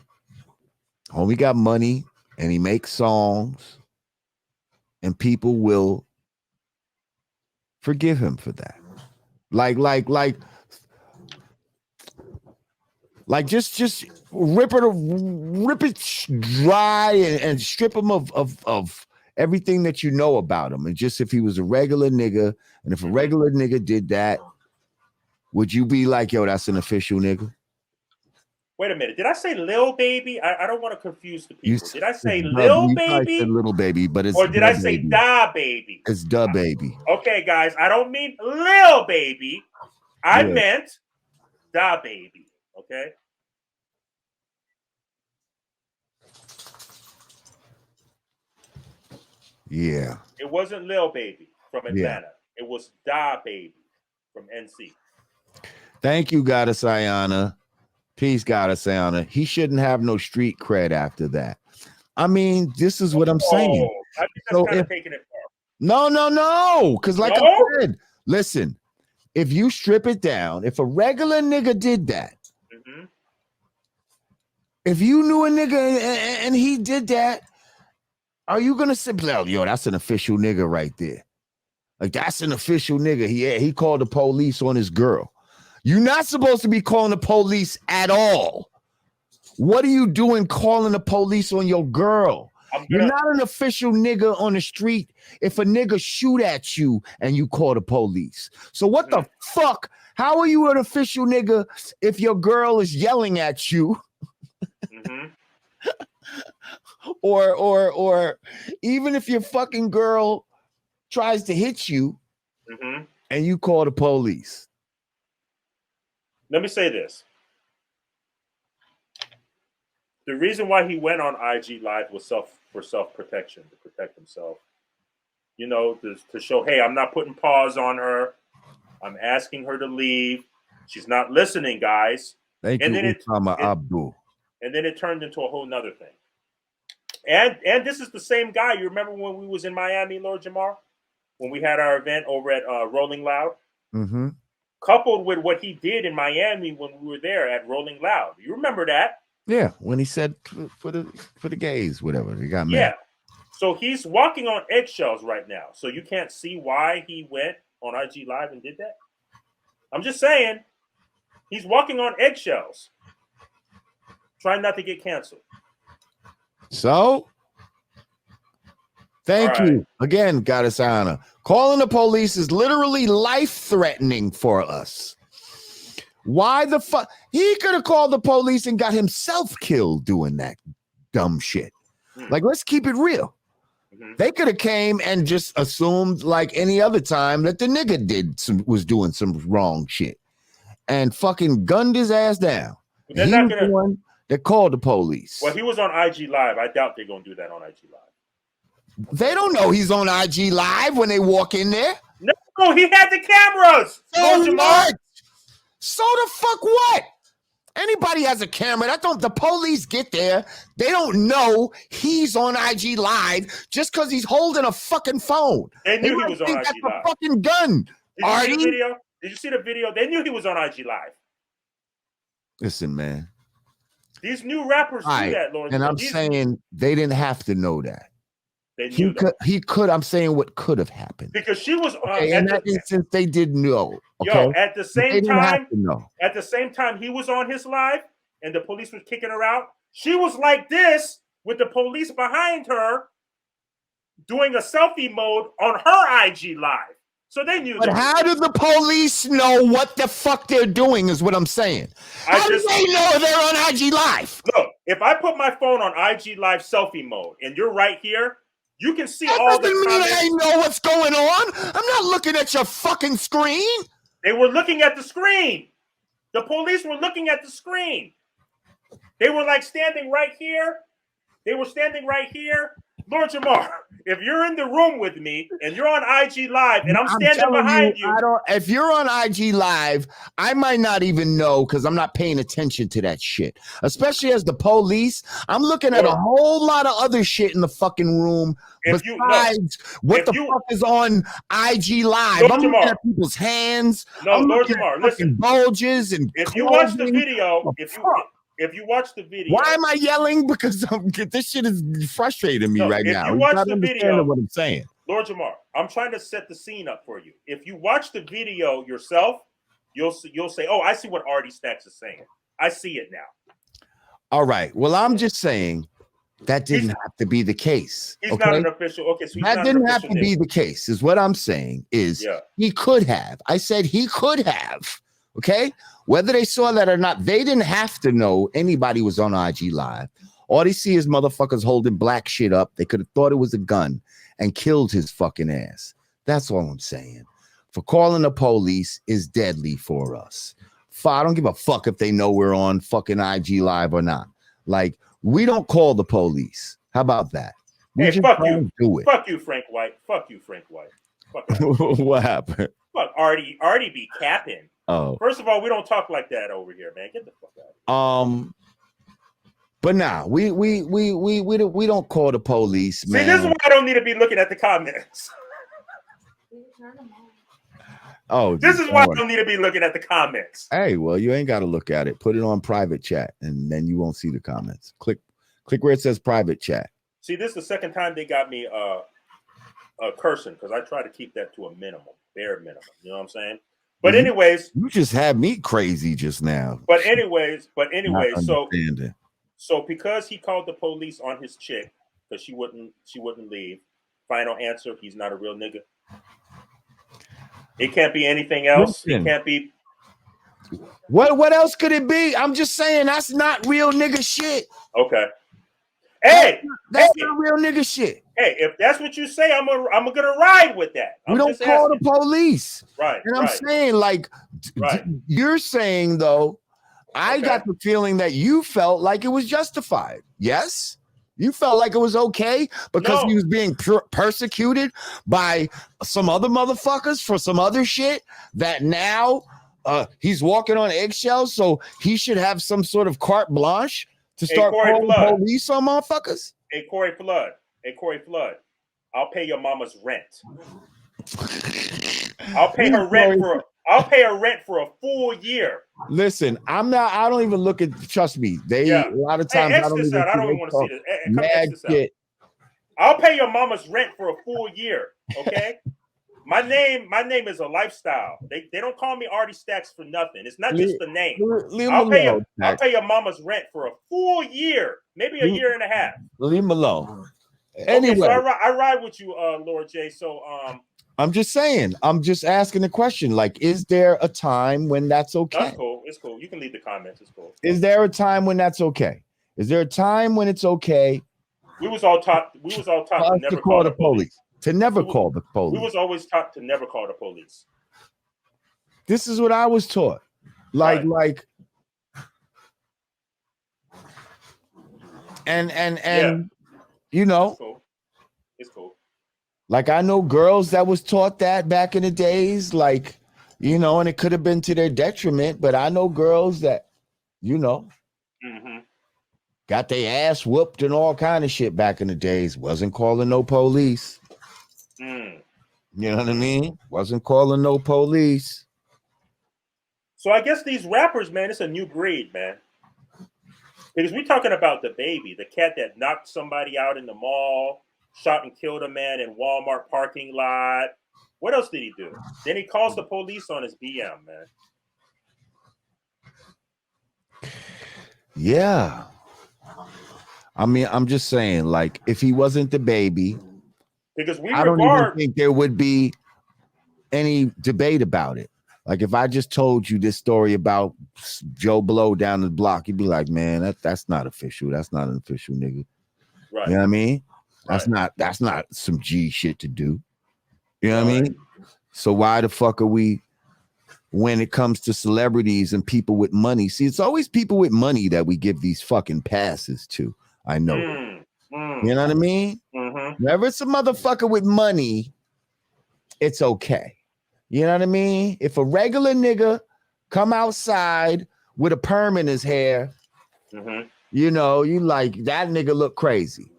homie got money and he makes songs, and people will forgive him for that. Like, just rip it dry and strip him of everything that you know about him. And just if he was a regular nigga, and if a regular nigga did that, would you be like, yo, that's an official nigga? Wait a minute. Did I say Lil Baby? I don't want to confuse the people. Did I say Lil Baby? Said Little Baby, but it's or did I say Da Baby? It's Da Baby. Okay, guys, I don't mean Lil Baby. I meant Da Baby. Okay. Yeah. It wasn't Lil Baby from Atlanta. It was Da Baby from NC. Thank you, Goddess Ayana. Peace, Goddess Ayana. He shouldn't have no street cred after that. I mean, this is what I'm saying. I think that's kind of taking it far. No. Because like I said, listen, if you strip it down, if a regular nigga did that, if you knew a nigga and he did that, are you gonna say, yo, that's an official nigga right there? Like, that's an official nigga. He called the police on his girl. You're not supposed to be calling the police at all. What are you doing calling the police on your girl? You're not an official nigga on the street if a nigga shoot at you and you call the police. So what the fuck? How are you an official nigga if your girl is yelling at you? Or even if your fucking girl tries to hit you and you call the police. Let me say this. The reason why he went on IG Live was for self-protection, to protect himself. You know, to show, hey, I'm not putting paws on her. I'm asking her to leave. She's not listening, guys. Thank you, Usama Abdul. And then it turned into a whole nother thing. And this is the same guy. You remember when we was in Miami, Lord Jamar? When we had our event over at Rolling Loud? Coupled with what he did in Miami when we were there at Rolling Loud. You remember that? Yeah, when he said for the gays, whatever. He got mad. Yeah. So he's walking on eggshells right now. So you can't see why he went on IG Live and did that? I'm just saying, he's walking on eggshells. Trying not to get canceled. So, thank you again, Goddess Anna. Calling the police is literally life-threatening for us. Why the fuck? He could have called the police and got himself killed doing that dumb shit. Like, let's keep it real. They could have came and just assumed, like any other time, that the nigga was doing some wrong shit and fucking gunned his ass down. They're he not was gonna... the one that called the police. Well, he was on IG Live. I doubt they're going to do that on IG Live. They don't know he's on IG Live when they walk in there. No, he had the cameras. So what? So the fuck what? Anybody has a camera. The police get there. They don't know he's on IG Live just because he's holding a fucking phone. They knew he was on IG that's Live. A fucking gun. Did you see the video? Did you see the video? They knew he was on IG Live. Listen, man. These new rappers do that, Lord. And I'm saying they didn't have to know that. They knew he could. I'm saying what could have happened. Because she was in that instance, they did know. Okay? Yo, at the same time he was on his live and the police was kicking her out, she was like this with the police behind her doing a selfie mode on her IG Live. So they knew. But how do the police know what the fuck they're doing is what I'm saying. How do they know they're on IG Live? Look, if I put my phone on IG Live selfie mode and you're right here, you can see all the comments. That doesn't mean I know what's going on. I'm not looking at your fucking screen. They were looking at the screen. The police were looking at the screen. They were like standing right here. They were standing right here. Lord Jamar, if you're in the room with me and you're on IG Live and I'm standing behind you, if you're on IG Live, I might not even know because I'm not paying attention to that shit. Especially as the police, I'm looking at a whole lot of other shit in the fucking room besides what the fuck is on IG Live. I'm looking at people's hands. I'm Lord looking Jamar, at fucking bulges and if you watch the video, if you watch the video, why am I yelling? Because this shit is frustrating me right now. If you watch the video, what I'm saying, Lord Jamar, I'm trying to set the scene up for you. If you watch the video yourself, you'll say, "Oh, I see what Artie Stacks is saying. I see it now." All right. Well, I'm just saying that didn't have to be the case. He's not an official. Okay, so that didn't have to be the case. Is what I'm saying. Is he could have? I said he could have. Okay. Whether they saw that or not, they didn't have to know anybody was on IG Live. All they see is motherfuckers holding black shit up. They could have thought it was a gun and killed his fucking ass. That's all I'm saying. For calling the police is deadly for us. I don't give a fuck if they know we're on fucking IG Live or not. Like, we don't call the police. How about that? Hey, fuck you. Do it. Fuck you, Frank White. Fuck you, Frank White. Fuck what happened? Fuck Artie be capping. Oh. First of all, we don't talk like that over here, man. Get the fuck out. But now we don't call the police, man. See, this is why I don't need to be looking at the comments. Oh, this is why I don't need to be looking at the comments. Hey, well, you ain't got to look at it. Put it on private chat, and then you won't see the comments. Click where it says private chat. See, this is the second time they got me cursing because I try to keep that to a minimum, bare minimum. You know what I'm saying? But anyways, you just had me crazy just now. But anyways, so because he called the police on his chick because she wouldn't leave. Final answer: he's not a real nigga. It can't be anything else. It can't be. What else could it be? I'm just saying that's not real nigga shit. Okay. Hey, that's not real nigga shit. Hey, if that's what you say, I'm gonna ride with that. We don't call the police, right? And I'm saying, like, you're saying though, I got the feeling that you felt like it was justified. Yes, you felt like it was okay because he was being persecuted by some other motherfuckers for some other shit that now he's walking on eggshells, so he should have some sort of carte blanche to start calling police on motherfuckers. Hey, Corey Flood. I'll pay your mama's rent. I'll pay her rent for a full year. Listen, I don't even look at. Trust me, a lot of times I don't even want to see this. Mad shit. I'll pay your mama's rent for a full year. Okay. My name is a lifestyle. They don't call me Artie Stacks for nothing. It's not just the name. I'll pay your mama's rent for a full year, maybe a year and a half. Leave him alone. Anyway, so I ride with you, Lord J. So I'm just saying. I'm just asking the question. Like, is there a time when that's okay? That's cool. It's cool. You can leave the comments. It's cool. Is there a time when that's okay? Is there a time when it's okay? We was all taught to never call the police. To never call the police. We was always taught to never call the police. This is what I was taught. Like, and you know, it's cool. Like, I know girls that was taught that back in the days, like, you know, and it could have been to their detriment, but I know girls that, you know, got their ass whooped and all kind of shit back in the days. Wasn't calling no police. You know what I mean? Wasn't calling no police. So I guess these rappers, man, it's a new breed, man. Because we're talking about the baby, the cat that knocked somebody out in the mall, shot and killed a man in Walmart parking lot. What else did he do? Then he calls the police on his BM, man. Yeah. I mean, I'm just saying, like, if he wasn't the baby, because I don't even think there would be any debate about it. Like, if I just told you this story about Joe Blow down the block, you'd be like, man, that's not official. That's not an official nigga. Right. You know what I mean? That's not some G shit to do. You know what I mean? So why the fuck are we, when it comes to celebrities and people with money? See, it's always people with money that we give these fucking passes to. I know. You know what I mean? Mm-hmm. Whenever it's a motherfucker with money, it's okay. You know what I mean? If a regular nigga come outside with a perm in his hair, you know, you like that nigga look crazy.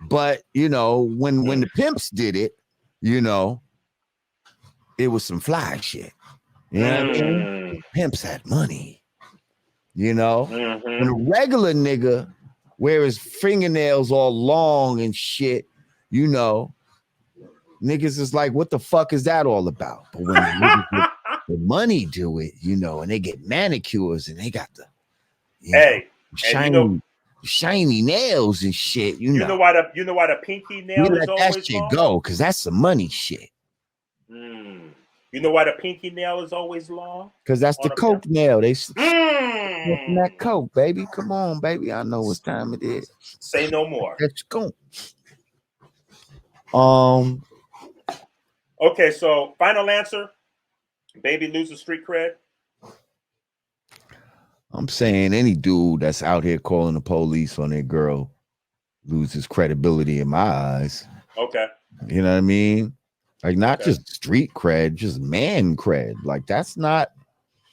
But you know, when the pimps did it, you know, it was some fly shit. You know what I mean? Pimps had money. You know, when a regular nigga wear his fingernails all long and shit, you know, niggas is like, what the fuck is that all about? But when the money do it, you know, and they get manicures and they got the shiny nails and shit, you know why the pinky nail is always that shit long? go, because that's some money shit. You know why the pinky nail is always long? Because that's the coke nail. They that coke, baby. Come on, baby. I know what time it is. Say no more. Let's go. Okay, so final answer. Baby loses street cred. I'm saying any dude that's out here calling the police on their girl loses credibility in my eyes. Okay. You know what I mean? Like not just street cred, just man cred. Like that's not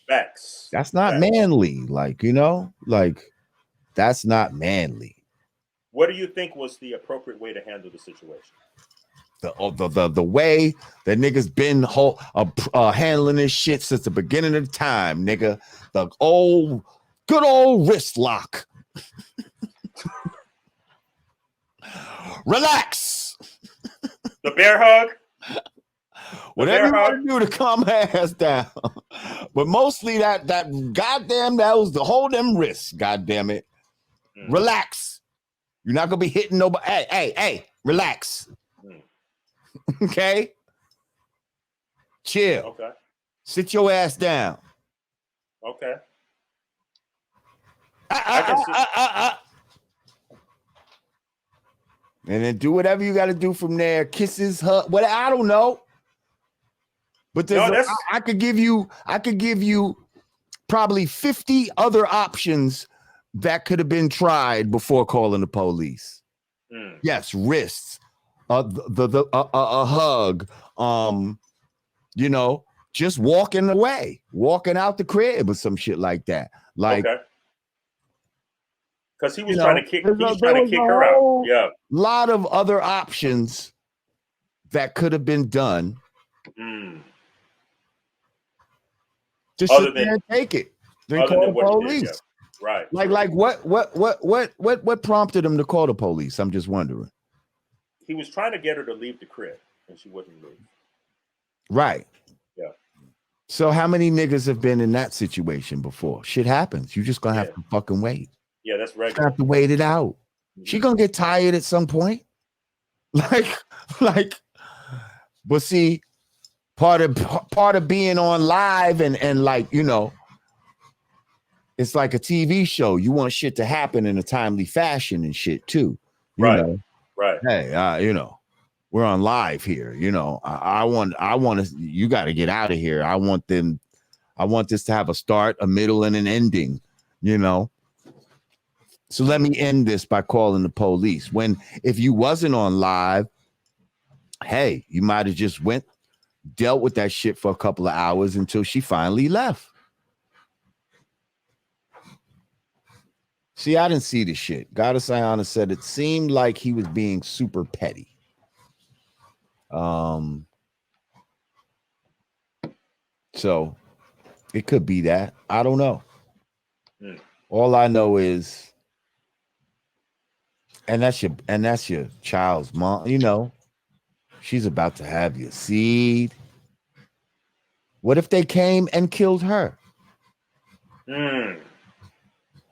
facts. That's not manly. Like, you know, like that's not manly. What do you think was the appropriate way to handle the situation? The way that niggas been handling this shit since the beginning of the time, nigga. The good old wrist lock. Relax. The bear hug. Whatever you want to do to calm her ass down. But mostly that goddamn, that was to hold them wrists, goddamn it. Relax. You're not gonna be hitting nobody. Hey, relax. Okay? Chill. Okay. Sit your ass down. Okay. And then do whatever you got to do from there. Kisses, hug, what I don't know. But I could give you probably 50 other options that could have been tried before calling the police. Yes, wrists, a hug, you know, just walking away, walking out the crib or some shit like that. Like, because he was trying to kick her out. Yeah, lot of other options that could have been done. Just sit there and take it. Then call the police. Right. Like what prompted him to call the police? I'm just wondering. He was trying to get her to leave the crib, and she wouldn't leave. Right. Yeah. So how many niggas have been in that situation before? Shit happens. You just gonna have to fucking wait. Yeah, that's regular. You have to wait it out. She gonna get tired at some point. Like, but see, part of being on live and like, you know, it's like a TV show. You want shit to happen in a timely fashion and shit too. You know? Right. Hey, you know, we're on live here. You know, I want to. You got to get out of here. I want this to have a start, a middle, and an ending. You know. So let me end this by calling the police. If you wasn't on live, hey, you might have just dealt with that shit for a couple of hours until she finally left. See, I didn't see the shit. Goddess Ayana said it seemed like he was being super petty. So it could be that. I don't know. All I know is, and that's your child's mom, you know, she's about to have your seed. What if they came and killed her?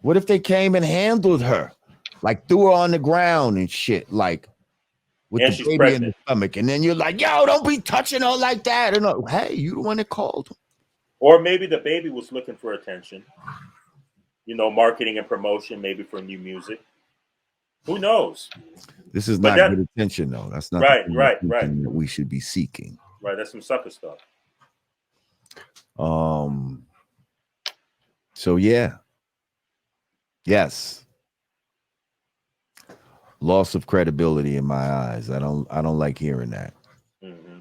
What if they came and handled her? Like threw her on the ground and shit, like with the baby in the stomach. And then you're like, yo, don't be touching her like that. And hey, you the one that called. Or maybe the baby was looking for attention. You know, marketing and promotion, maybe for new music. Who knows? This is not good attention, though. That's not right. that we should be seeking. Right, that's some sucker stuff. So yeah. Yes. loss of credibility in my eyes. I don't like hearing that. Mm-hmm.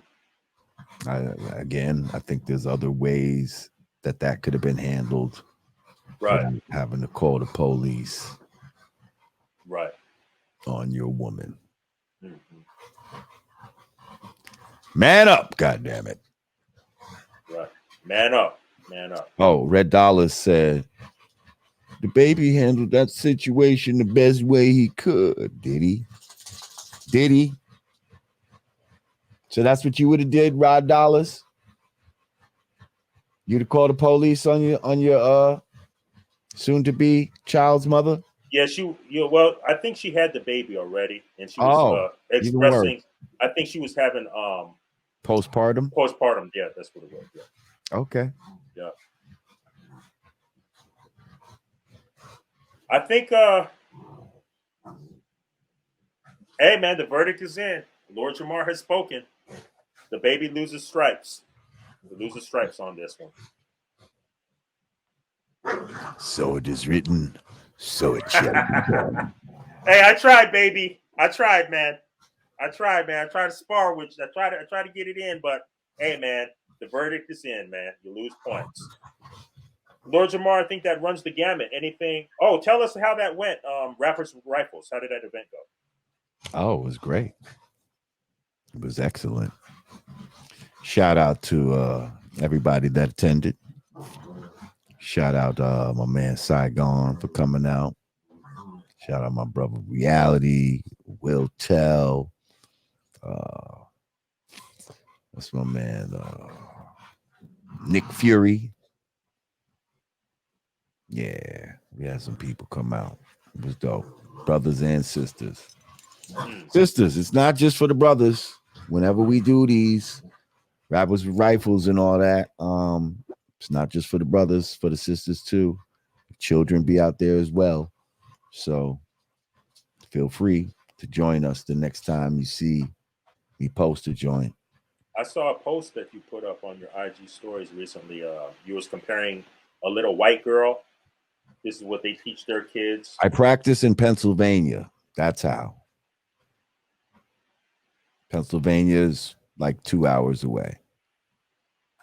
I think there's other ways that could have been handled, right? Without having to call the police, right, on your woman. Mm-hmm. Man up, goddamn it! Right, man up, man up. Oh, Red Dollar said the baby handled that situation the best way he could. Did he? Did he? So that's what you would have did, Rod Dollars? You'd have called the police on your soon-to-be child's mother? Yeah, well, I think she had the baby already, and she was expressing. I think she was having postpartum. Postpartum, yeah, that's what it was. Yeah. Okay. Yeah. I think. Hey, man, the verdict is in. Lord Jamar has spoken. The baby loses stripes. He loses stripes on this one. So it is written. So it shall be done. Hey, I tried, baby. I tried, man. I tried to spar with you. I tried to get it in, but hey, man, the verdict is in, man. You lose points. Lord Jamar, I think that runs the gamut. Anything? Oh, tell us how that went. Rappers with Rifles. How did that event go? Oh, it was great. It was excellent. Shout out to everybody that attended. Shout out my man Saigon for coming out. Shout out my brother Reality, Will Tell. What's my man? Nick Fury. Yeah, we had some people come out. It was dope. Brothers and sisters. Sisters, it's not just for the brothers. Whenever we do these Rappers with Rifles and all that, it's not just for the brothers, for the sisters too. Children be out there as well. So feel free to join us the next time you see me post a joint. I saw a post that you put up on your IG stories recently. You was comparing a little white girl. This is what they teach their kids. I practice in Pennsylvania. That's how. Pennsylvania is like 2 hours away.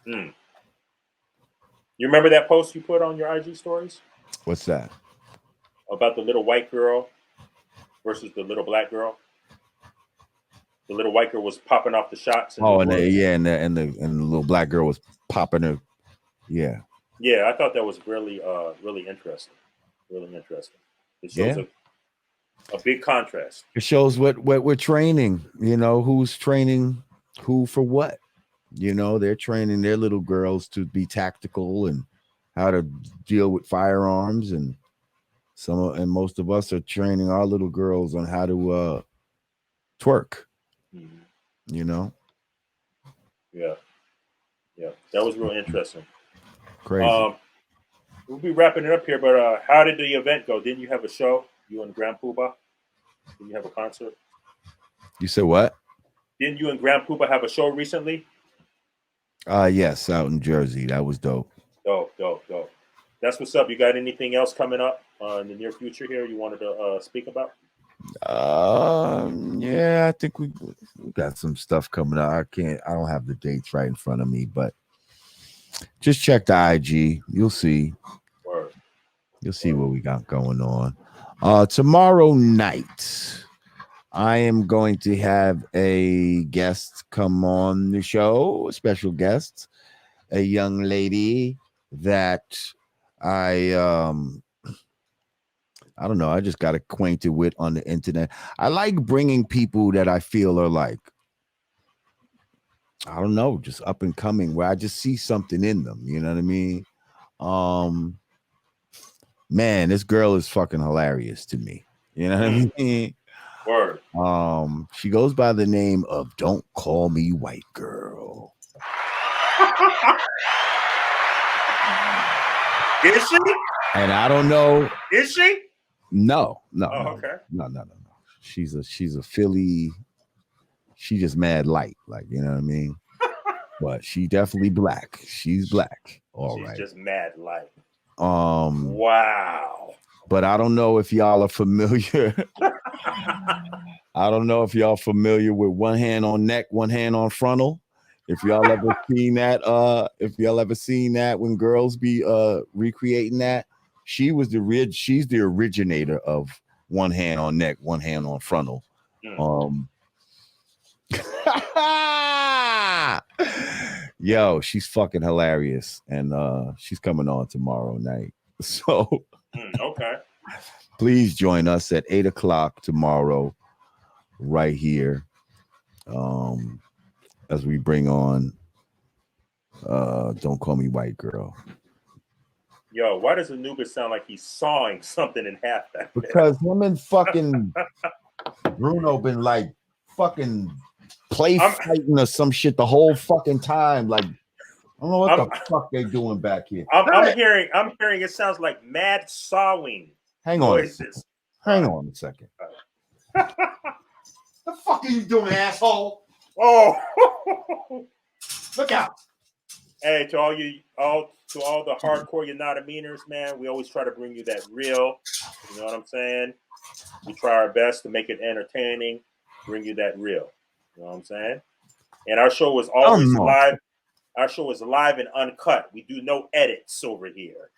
You remember that post you put on your IG stories? What's that? About the little white girl versus the little black girl. The little white girl was popping off the shots. And the little black girl was popping her. Yeah. Yeah, I thought that was really, really interesting. Really interesting. It shows a big contrast. It shows what we're training. You know, who's training who for what. You know, they're training their little girls to be tactical and how to deal with firearms, and most of us are training our little girls on how to twerk. You know? Yeah. That was real interesting. Crazy. We'll be wrapping it up here, but how did the event go? Didn't you have a show? You and Grand Poobah? Didn't you have a concert? You said what? Didn't you and Grand Poobah have a show recently? Yes, out in Jersey. That was dope. Dope. That's what's up. You got anything else coming up in the near future here you wanted to speak about? Yeah, I think we got some stuff coming up. I don't have the dates right in front of me, but just check the IG. You'll see. Word. You'll see what we got going on. Tomorrow night, I am going to have a guest come on the show, a special guest, a young lady that I don't know, I just got acquainted with on the internet. I like bringing people that I feel are like, I don't know, just up and coming, where I just see something in them. You know what I mean? Man, this girl is fucking hilarious to me. You know what I mean? Word. She goes by the name of Don't Call Me White Girl. Is she? And I don't know. Is she? No. Okay. No. She's a Philly. She just mad light, like, you know what I mean? But she definitely black. She's black. She's just mad light. Wow. But I don't know if y'all are familiar I don't know if y'all familiar with one hand on neck, one hand on frontal. If y'all ever seen that, when girls be recreating that, she's the originator of one hand on neck, one hand on frontal. Yo, she's fucking hilarious, and she's coming on tomorrow night. So okay. Please join us at 8:00 tomorrow, right here. As we bring on Don't Call Me White Girl. Yo, why does Anubis sound like he's sawing something in half back there? Because him and fucking Bruno been like fucking fighting or some shit the whole fucking time. Like, I don't know what the fuck they doing back here. I'm hearing it sounds like mad sawing. Hang noises. Hang on a second. The fuck are you doing, asshole? Oh, look out! Hey, to all the hardcore United meaners, man, we always try to bring you that real. You know what I'm saying? We try our best to make it entertaining, bring you that real. You know what I'm saying? And our show is always live. Our show is live and uncut. We do no edits over here.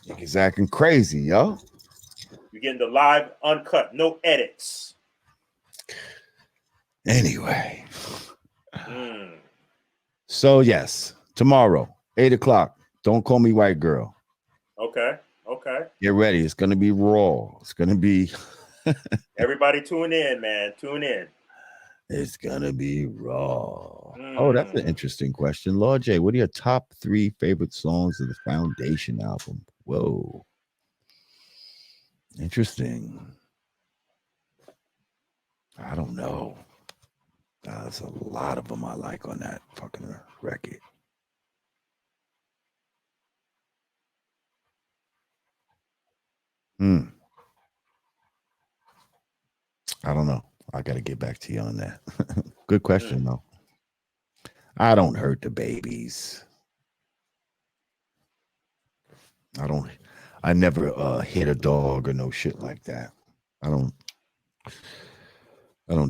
Niggas acting crazy, yo. You're getting the live, uncut, no edits. Anyway. So, yes, tomorrow, 8:00. Don't Call Me White Girl. Okay. Get ready. It's going to be raw. It's going to be... Everybody tune in, man. Tune in. It's going to be raw. Oh, that's an interesting question. Lord J, what are your top 3 favorite songs of the Foundation album? Whoa. Interesting. I don't know. There's a lot of them I like on that fucking record. I don't know. I got to get back to you on that. Good question, though. I don't hurt the babies. I never hit a dog or no shit like that. I don't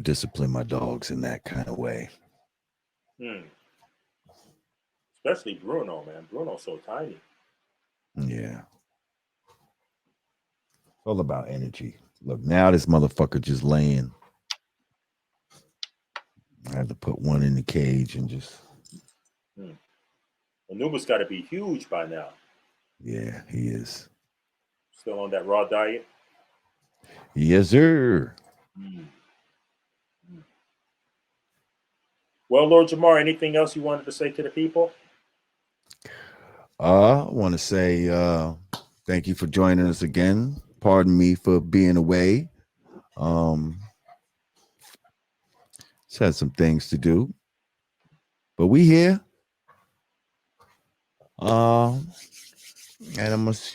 discipline my dogs in that kind of way. Especially Bruno, man. Bruno's so tiny. Yeah. It's all about energy. Look, now this motherfucker just laying. I had to put one in the cage and just... Anubis got to be huge by now. Yeah, he is. Still on that raw diet? Yes, sir. Well, Lord Jamar, anything else you wanted to say to the people? I want to say thank you for joining us again. Pardon me for being away. Just had some things to do, but we here. And I must,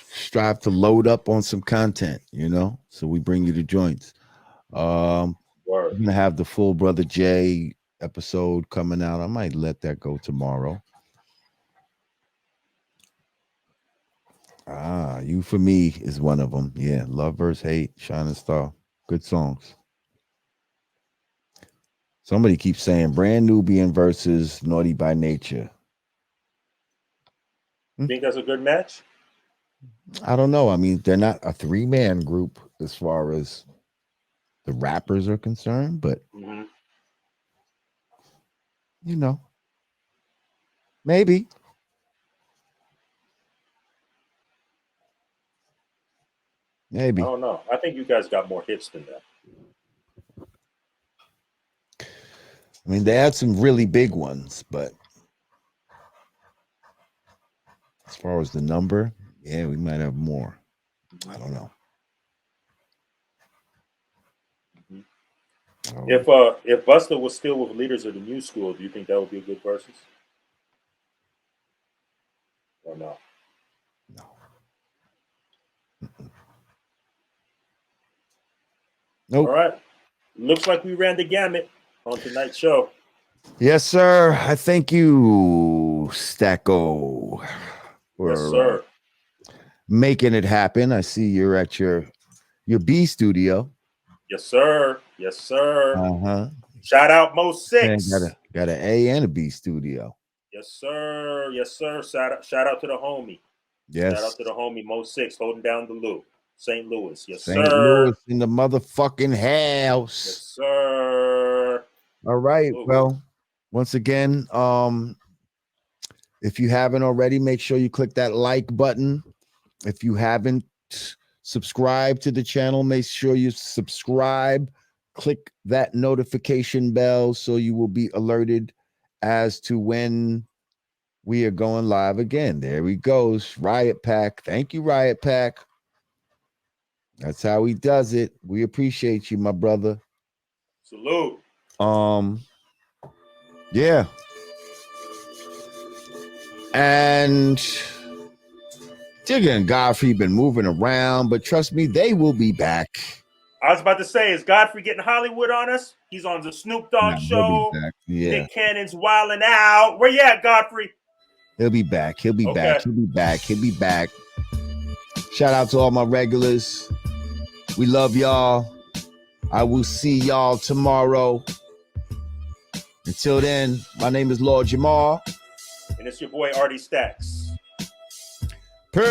strive to load up on some content, so we bring you the joints. We're gonna have the full Brother J episode coming out. I might let that go tomorrow. You For Me is one of them. Yeah, Love vs. Hate, Shining Star. Good songs. Somebody keeps saying Brand Nubian versus Naughty by Nature. Think that's a good match? I don't know. I mean, they're not a 3-man group as far as the rappers are concerned, but maybe. Maybe. I don't know. I think you guys got more hits than that. I mean, they had some really big ones, but as far as the number, yeah, we might have more. I don't know. If Busta was still with Leaders of the New School, do you think that would be a good versus? Or no? No. Nope. All right. Looks like we ran the gamut on tonight's show. Yes, sir. I thank you, Stacko, for yes, sir. Making it happen. I see you're at your your B studio. Yes, sir. Yes, sir. Uh-huh. Shout out Mo 6. Got an A and a B studio. Yes, sir. Yes, sir. Shout out to the homie. Yes. Shout out to the homie Mo 6 holding down the Lou. St. Louis. Yes, St. sir. Louis in the motherfucking house. Yes, sir. All right. Ooh. Well, once again, if you haven't already, make sure you click that like button. If you haven't subscribed to the channel, make sure you subscribe. Click that notification bell so you will be alerted as to when we are going live again. There he goes. Riot Pack. Thank you, Riot Pack. That's how he does it. We appreciate you, my brother. Salute. Yeah. And Digga and Godfrey been moving around, but trust me, they will be back. I was about to say, is Godfrey getting Hollywood on us? He's on the Snoop Dogg show. Yeah. Nick Cannon's wilding out. Where you at, Godfrey? He'll be back. He'll be back. He'll be back. He'll be back. Shout out to all my regulars. We love y'all. I will see y'all tomorrow. Until then, my name is Lord Jamar. And it's your boy Artie Stacks. Peace.